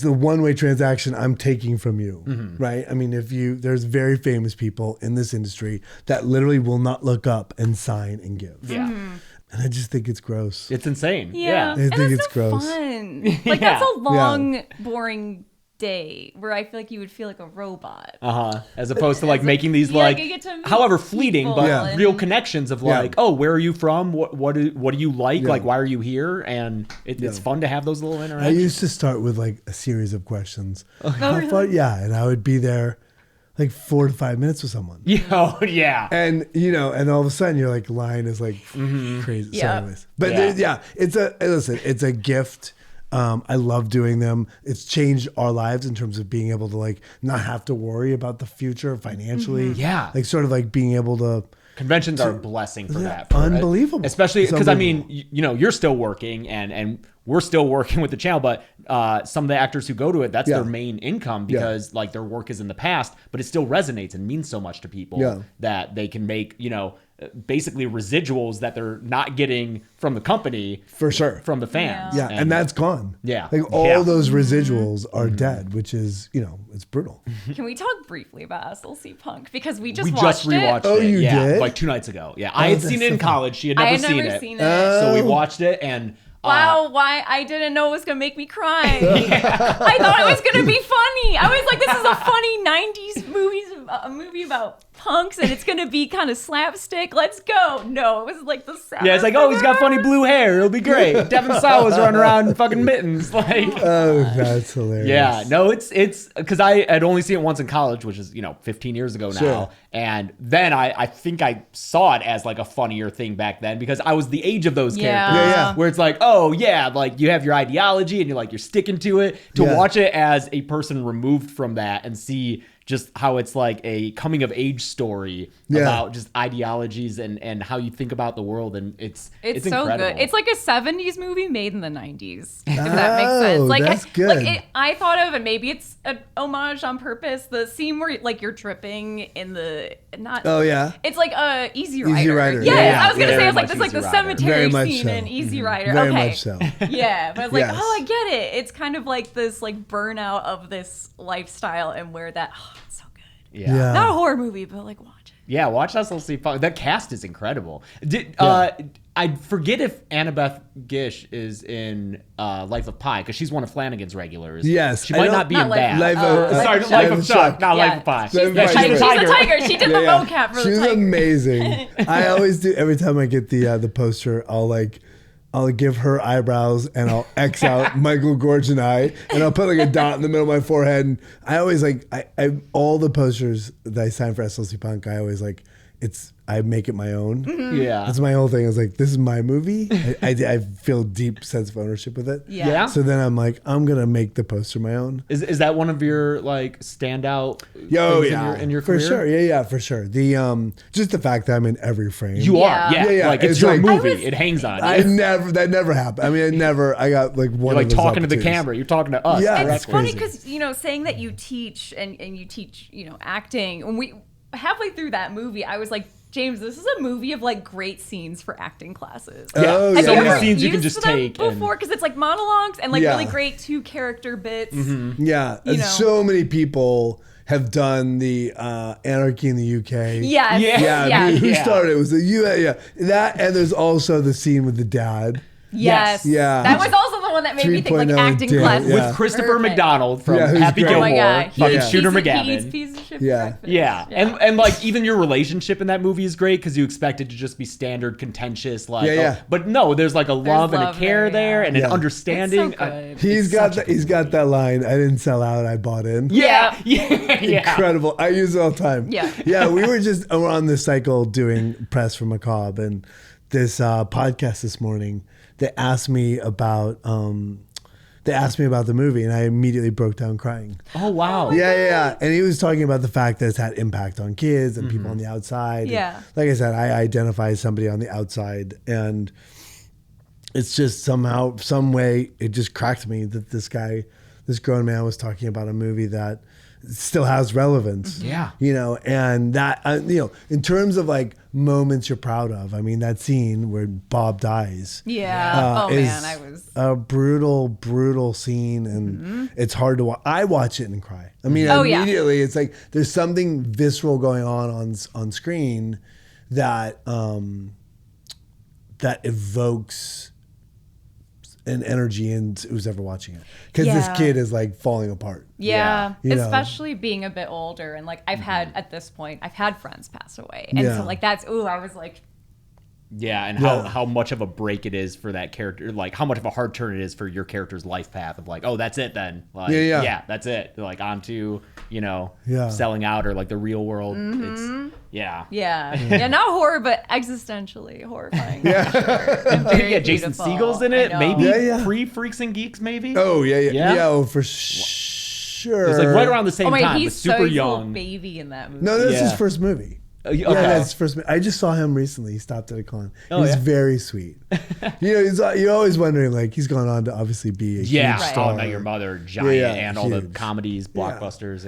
a one-way transaction I'm taking from you, right? I mean, there's very famous people in this industry that literally will not look up and sign and give. Yeah. And I just think it's gross. It's insane. Yeah. I think it's gross. Fun. Like that's a long, boring day where I feel like you would feel like a robot. As opposed to like making these like, however fleeting, but real connections of like, oh, where are you from? What do you like? Like, why are you here? And it's fun to have those little interactions. I used to start with like a series of questions. How far? Yeah, and I would be there like 4 to 5 minutes with someone. Yeah. And you know, and all of a sudden your like line is like crazy. Yeah. So anyways, but it's a gift. I love doing them. It's changed our lives in terms of being able to like not have to worry about the future financially. Yeah. Like sort of like being able to. Conventions are a blessing for that. Unbelievable. Especially because I mean, you know, you're still working and we're still working with the channel, but some of the actors who go to it, that's their main income because like their work is in the past, but it still resonates and means so much to people that they can make, you know, basically residuals that they're not getting from the company for sure from the fans. Yeah. And that's gone. Yeah. Like all those residuals are dead, which is, you know, it's brutal. Can we talk briefly about SLC Punk? Because we just rewatched it. Oh, you did? Like 2 nights ago. Yeah. I had seen it in college. She had never seen it. So we watched it and wow, why I didn't know it was gonna make me cry. I thought it was gonna be funny. I was like, this is a funny 90s movie about punks and it's gonna be kind of slapstick. Let's go. No, it was like the saddest. Yeah, it's like, oh, he's got funny blue hair. It'll be great. Devin Sawa's running around in fucking mittens. Like, oh, that's hilarious. Yeah, no, it's because I had only seen it once in college, which is 15 years ago now. Sure. And then I think I saw it as like a funnier thing back then because I was the age of those characters. Where it's like, oh yeah, like you have your ideology and you're sticking to it. To watch it as a person removed from that and see just how it's like a coming of age story about just ideologies and how you think about the world, and it's so incredible. Good. It's like a 70s movie made in the 90s. If that makes sense. Like that's good. Like I thought of, and maybe it's an homage on purpose, the scene where like you're tripping in the it's like Easy Rider. Easy Rider. Yes, I was gonna say it's like this like the cemetery scene in Easy Rider. Very much so. Yeah, but I was like, oh, I get it. It's kind of like this like burnout of this lifestyle and where that. It's so good. Yeah. Not a horror movie, but like watch it. Yeah, watch SLC Punk. That cast is incredible. I forget if Annabeth Gish is in Life of Pi because she's one of Flanagan's regulars. Yes. She might not be in that. Life of Chuck, not Life of Pi. She's the tiger. She did the vocab for the tiger. She's amazing. I always do. Every time I get the poster, I'll give her eyebrows and I'll X out Michael Gorge and I put like a dot in the middle of my forehead. And I always I all the posters that I sign for SLC Punk, I always it's I make it my own. Yeah. That's my whole thing. I was like, this is my movie. I feel deep sense of ownership with it. Yeah. So then I'm like, I'm going to make the poster my own. Is that one of your like standout things in your for career? sure. Yeah, for sure. The just the fact that I'm in every frame. You are. Yeah. Like it's your like, movie. It hangs on. That never happened. I mean, I got like one. You're like talking to the camera. You're talking to us. Yeah, it's funny because saying that you teach and you teach acting. When we halfway through that movie, I was like, James, this is a movie of like great scenes for acting classes. Yeah, so many scenes you can just take before because it's like monologues and like really great 2 character bits. Yeah, and so many people have done the Anarchy in the UK. Yes. Who started it? Was the U.S. That, and there's also the scene with the dad. Yes. Yeah. That was also the one that made me think like acting class with Christopher McDonald from Happy great. Gilmore, Oh my God. fucking Shooter McGavin. He eats piece of shit for Yeah. breakfast. Yeah. And like even your relationship in that movie is great because you expect it to just be standard contentious but no, there's like a love and a care there and an understanding. It's so good. He's got that line. I didn't sell out. I bought in. Yeah. Incredible. I use it all the time. Yeah. We were just on this cycle doing press for Macabre and this podcast this morning. They asked me about the movie, and I immediately broke down crying. Oh wow! Yeah. And he was talking about the fact that it's had impact on kids and people on the outside. Yeah. And like I said, I identify as somebody on the outside, and it's just somehow, some way, it just cracked me that this grown man was talking about a movie that still has relevance. Yeah. And that, in terms of like moments you're proud of, I mean, that scene where Bob dies. Yeah. Is I was a brutal scene, and it's hard to watch. I watch it and cry. I mean, immediately it's like there's something visceral going on screen that evokes an energy in who's ever watching it, because this kid is like falling apart. Especially being a bit older, and like I've had friends pass away, and so like I was like, and how much of a break it is for that character, like how much of a hard turn it is for your character's life path of like, oh, that's it then, like that's it, like onto selling out or like the real world. It's not horror, but existentially horrifying. Jason Segel's in it, maybe pre Freaks and Geeks, maybe. Oh for sure. It's like right around the same time, he's but super young. A baby in that movie. No, that's his first movie. Okay. That's his first. I just saw him recently. He stopped at a con. He's very sweet. You're always wondering, like, he's gone on to obviously be a huge star. How I Met Your Mother, giant, and all the comedies, blockbusters.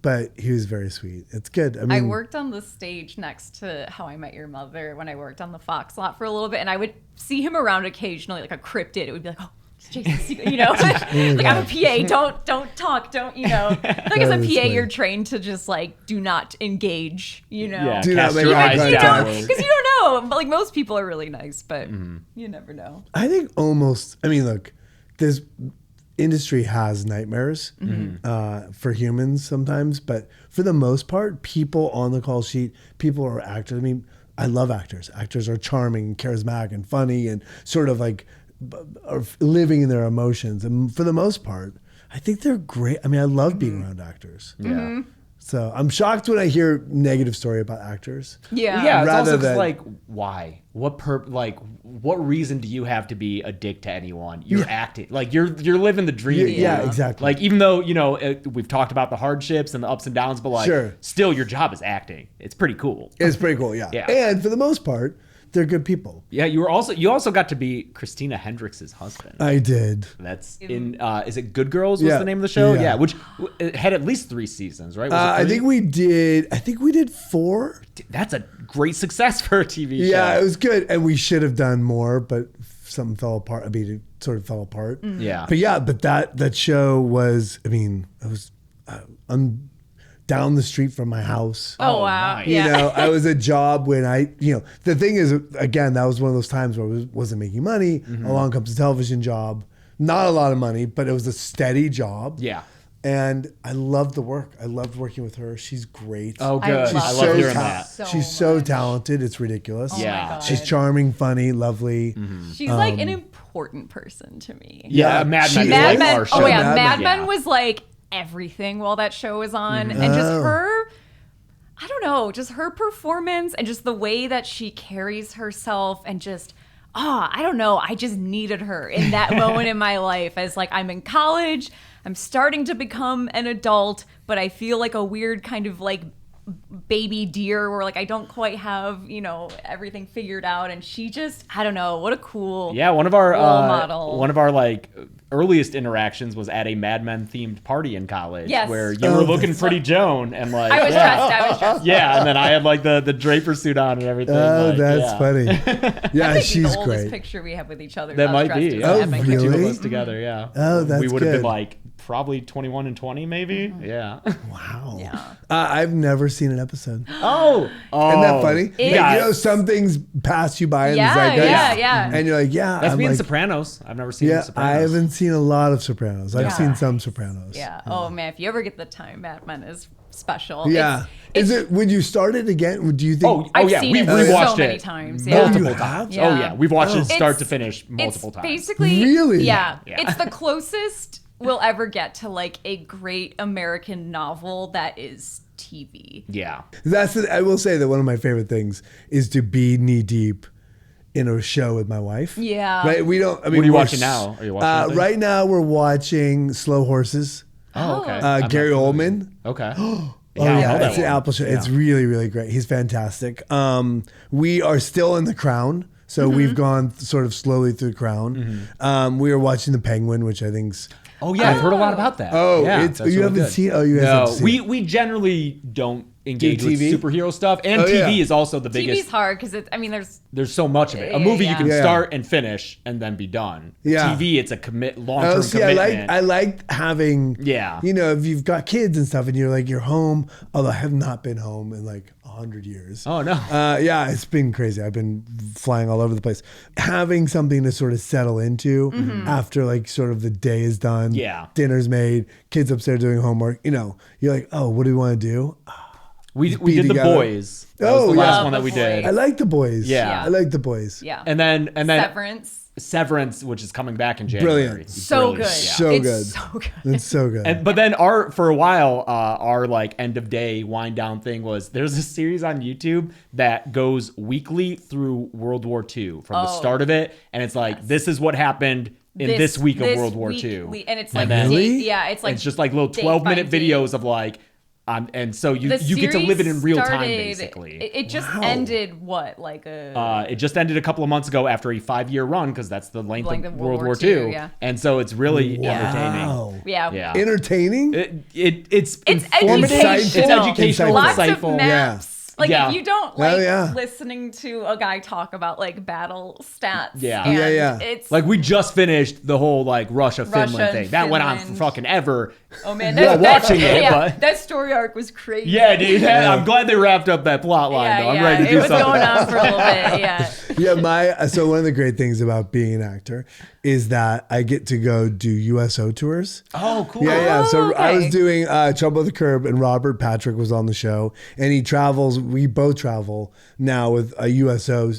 But he was very sweet. It's good. I mean, I worked on the stage next to How I Met Your Mother when I worked on the Fox lot for a little bit, and I would see him around occasionally, like a cryptid. It would be like, oh, it's Jason Segel, like I'm a PA, don't talk, like as a PA, you're trained to just like do not engage, do not make eye down, because you don't know. But like most people are really nice, but you never know. I think look, this industry has nightmares for humans sometimes, but for the most part, people on the call sheet, people are actors. I mean, I love actors. Actors are charming, charismatic, and funny, and sort of like are living in their emotions. And for the most part, I think they're great. I mean, I love being around actors. So I'm shocked when I hear negative story about actors. It's also just like, why? What reason do you have to be a dick to anyone? You're acting like you're living the dream. Exactly. Like even though we've talked about the hardships and the ups and downs, but like still your job is acting. It's pretty cool. It's pretty cool. Yeah. And for the most part, they're good people. Yeah, you also got to be Christina Hendricks' husband. I did. That's in is it Good Girls was the name of the show? Yeah, which it had at least 3 seasons, right? I think we did 4. That's a great success for a TV show. Yeah, it was good, and we should have done more, but something fell apart. I mean, it sort of fell apart. But that show was, I mean, it was down the street from my house. Oh wow! Nice. I was a job when the thing is, again, that was one of those times where I wasn't making money. Along comes a television job, not a lot of money, but it was a steady job. Yeah. And I loved the work. I loved working with her. She's great. Oh, good. I love hearing that. She's so talented. It's ridiculous. Oh yeah. She's charming, funny, lovely. She's like an important person to me. Yeah, Mad Men. Mad Men was like everything while that show was on, and just her. I don't know, just her performance and just the way that she carries herself and just, I don't know. I just needed her in that moment in my life as like, I'm in college, I'm starting to become an adult, but I feel like a weird kind of like baby deer where like I don't quite have, everything figured out. And she just, I don't know, what a cool one of our role model. One of our like earliest interactions was at a Mad Men themed party in college where you were looking pretty Joan and like I was dressed. Yeah, and then I had like the Draper suit on and everything. Oh, like, that's funny. Yeah, that she's the oldest great. picture we have with each other. That might be. Oh, Epic. really? The two of us together, yeah. Oh, that's we would have good. been like probably 21 and 20 maybe. Yeah. Wow. Yeah. I've never seen an episode. Oh. Isn't that funny? Yeah. Some things pass you by in the Yeah, zeitgeist. yeah. And you're like, yeah. That's I'm me in like, Sopranos. I've never seen yeah, Sopranos. I haven't seen a lot of Sopranos. I've Yeah. seen some Sopranos. Yeah. Oh man, if you ever get the time, Mad Men is special. Yeah. Would you start it again? Do you think? I've yeah. seen We've it rewatched so many it times. Yeah. multiple You have? times. Yeah. Oh yeah, we've watched it start It's- to finish multiple it's times. Basically, Really? Yeah, Yeah. it's the closest we'll ever get to like a great American novel that is TV. Yeah. I will say that one of my favorite things is to be knee deep in a show with my wife. Yeah. Right. We don't. I mean, What are you we're watching now? Are you watching anything? right now? We're watching Slow Horses. Oh, okay. Gary Oldman. Okay. Oh I yeah, know that it's an one. Apple show. It's really, really great. He's fantastic. We are still in The Crown, so we've gone sort of slowly through The Crown. We are watching The Penguin, which I think's. Oh yeah, I've heard a lot about that. Oh, yeah, it's that's you really haven't good. seen. Oh, you guys No, haven't seen. we generally don't engage with TV? superhero stuff, and Oh, TV yeah. is also the biggest. TV's hard because it's. I mean, There's so much of it. A Yeah, movie yeah. you can Yeah. start and finish and then be done. Yeah. TV, it's a long Oh, term see, commitment. I like having. Yeah. If you've got kids and stuff, and you're home. Although I have not been home in like 100 years. Oh no. Yeah, it's been crazy. I've been flying all over the place. Having something to sort of settle into after like sort of the day is done. Yeah. Dinner's made, kids upstairs doing homework. You're like, oh, what do we want to do? we be did together. The Boys. That was Oh, the yeah. last Love one that The we did. I like The Boys. Yeah. I like The Boys. yeah. And then Severance. which is coming back in January. Brilliant. So Brilliant. good. Yeah. So It's good. so good. It's so good. But then for a while, our like end of day wind down thing was there's a series on YouTube that goes weekly through World War II from the start of it, and it's like this is what happened in this week of World War II, And it's like, Really? it's like it's just like little day 12-minute by day. videos of like, and so you The get to live it in real time started- basically. It just Wow. ended what like a. It just ended a couple of months ago after a 5-year run because that's the length Length of of World World War War II. II, yeah. And so it's really entertaining. Wow. yeah. Yeah. Entertaining? It's It's informative. educational. It's educational. Lots insightful. of maps. Like Yeah. if you don't like yeah. listening to a guy talk about like battle stats. Yeah. and Yeah, yeah. It's Like we just finished the whole like Russia-Finland Russia thing. and That went on for Finland. fucking ever. oh man, We're watching it, yeah, but- that story arc was crazy. Yeah, dude. I'm glad they wrapped up that plot line Yeah, though. I'm yeah. ready to It do was something. going on for a little bit. Yeah. Yeah, so one of the great things about being an actor is that I get to go do USO tours. Oh, cool. Yeah. So I was okay. doing Trouble at the Curb, and Robert Patrick was on the show, and he travels. We both travel now with a USO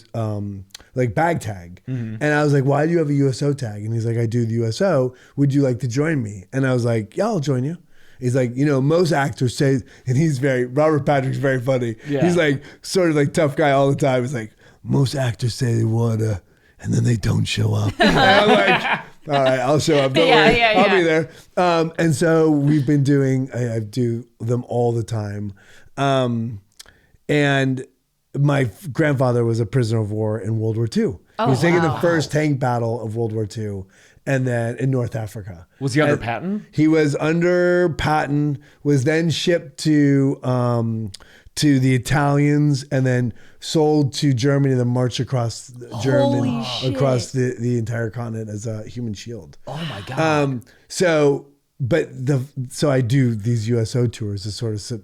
like bag tag, and I was like, "Why do you have a USO tag?" And he's like, "I do the USO. Would you like to join me?" And I was like, "Yeah, I'll join you." He's like, most actors say, and Robert Patrick's very funny. Yeah. He's like, sort of like tough guy all the time. He's like, most actors say they want to, and then they don't show up. And I'm like, all right, I'll show up. Don't worry. I'll be there. And so we've been doing, I do them all the time. And my grandfather was a prisoner of war in World War II. He was taking the first tank battle of World War II, and then in North Africa. Was he under And Patton? He was under Patton, was then shipped to the Italians, and then sold to Germany, then marched across Germany, across the entire continent as a human shield. Oh my god. So I do these USO tours as sort of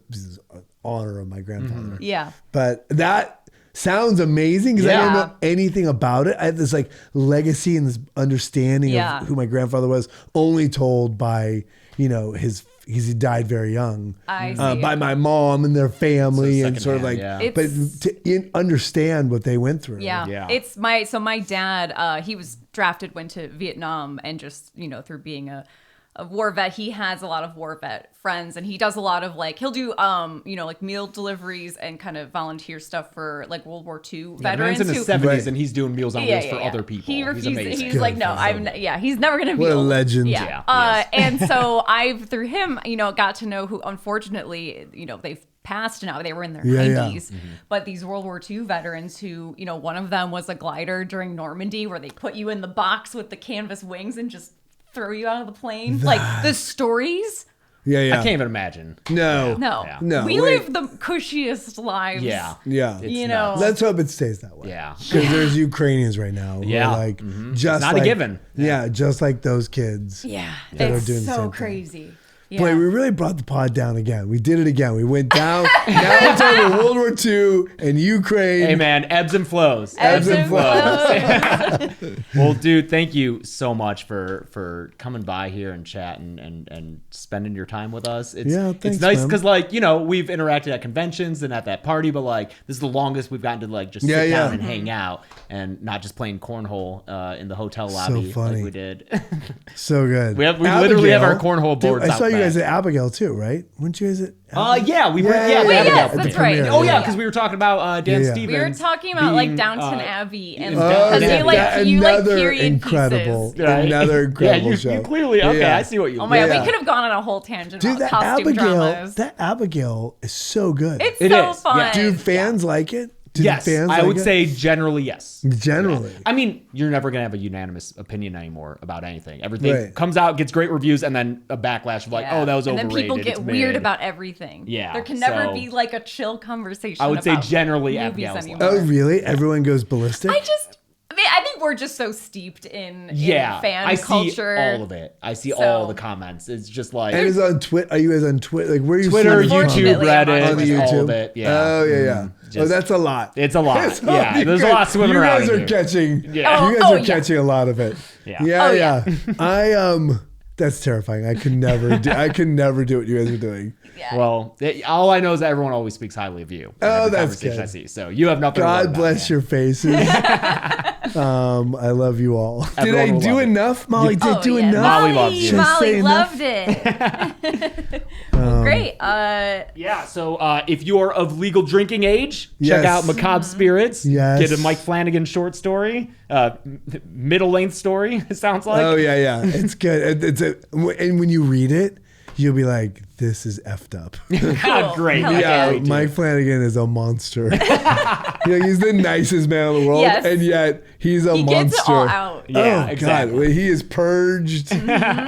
honor of my grandfather. Yeah. But that sounds amazing because I don't Yeah. know anything about it. I have this like legacy and this understanding Yeah. of who my grandfather was, only told by he died very young. I see. By my mom and their family, So and sort of like, secondhand, yeah. but to understand what they went through. Yeah. Yeah. It's my dad, he was drafted, went to Vietnam, and just, through being a war vet. He has a lot of war vet friends, and he does a lot of like he'll do like meal deliveries and kind of volunteer stuff for like World War II veterans. In his 70s, and he's doing Meals on Wheels for other people. He refuses. He's good like, no, he's never gonna be. What a legend. Yeah. And so I've through him, got to know who unfortunately, they've passed now. They were in their 90s, but these World War II veterans who, one of them was a glider during Normandy, where they put you in the box with the canvas wings and just throw you out of the plane. Like the stories. Yeah. I can't even imagine. No. We live the cushiest lives. Yeah. Let's hope it stays that way. Yeah. Because there's Ukrainians right now. Who are like, just not like, a given. Yeah, just like those kids. Yeah. That It's are doing so the same crazy. Thing. Yeah. Boy, we really brought the pod down again. We did it again. We went down. Now we're talking about World War II and Ukraine. Hey, man, ebbs and flows. Ebbs and flows. Well, dude, thank you so much for coming by here and chatting and spending your time with us. It's nice because, we've interacted at conventions and at that party, but, this is the longest we've gotten to, just sit down and hang out and not just playing cornhole in the hotel lobby like we did. So good. We literally have our cornhole boards. I saw you guys at Abigail too, right? Weren't you guys at Abigail? Yes, that's right. Oh yeah, because we were talking about Dan Stevens. We were talking about Downton Abbey and because you like period incredible, pieces. Another incredible show. You clearly I see what you. Oh my god, we could have gone on a whole tangent about costume dramas. That Abigail is so good. It's so fun. Yeah. Do fans like it? Yes, I would say generally yes. Generally. Yeah. I mean, you're never going to have a unanimous opinion anymore about anything. Everything comes out, gets great reviews, and then a backlash of that was overrated. And then people get weird about everything. Yeah. There can never be a chill conversation I would say about generally movies anymore. Oh, really? Everyone goes ballistic? I think we're just so steeped in fan I culture. see all of it. I see all the comments. It's just like... And it's on Twitter. Are you guys on Twitter? Like, where are you Twitter, seeing YouTube, Reddit, on the YouTube? All of it. Yeah. Oh, yeah. That's a lot. It's a lot. There's a lot swimming around You guys are catching... Yeah. You guys are catching a lot of it. Yeah. That's terrifying. I could never do what you guys are doing. Yeah. Well, all I know is that everyone always speaks highly of you. Oh, that's good. I see. So you have nothing. God bless your faces. I love you all. Everyone did I do enough, Molly? Did I do enough? Molly loves you. Molly loved it. Great. So if you're of legal drinking age, check out Macabre Spirits. Yes. Get a Mike Flanagan short story, middle length story. It sounds like. Oh yeah. It's good. And when you read it, you'll be like, this is effed up. Cool. Great. Yeah, Mike Flanagan is a monster. He's the nicest man in the world, and yet he's a monster. He gets it all out. Yeah, exactly. God, he is purged.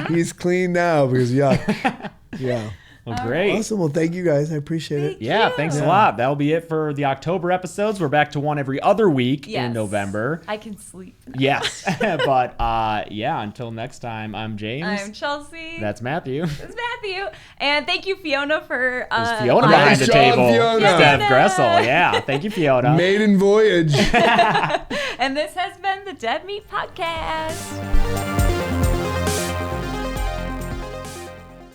He's clean now because yuck. Yeah. Well, great. Awesome. Well, thank you guys. I appreciate it. Yeah, thanks a lot. That'll be it for the October episodes. We're back to one every other week in November. I can sleep now. Yes. But until next time, I'm James. I'm Chelsea. That's Matthew. It's Matthew. And thank you, Fiona, for Fiona behind the table. Steph Gressel. Yeah. Thank you, Fiona. Maiden voyage. And this has been the Dead Meat Podcast.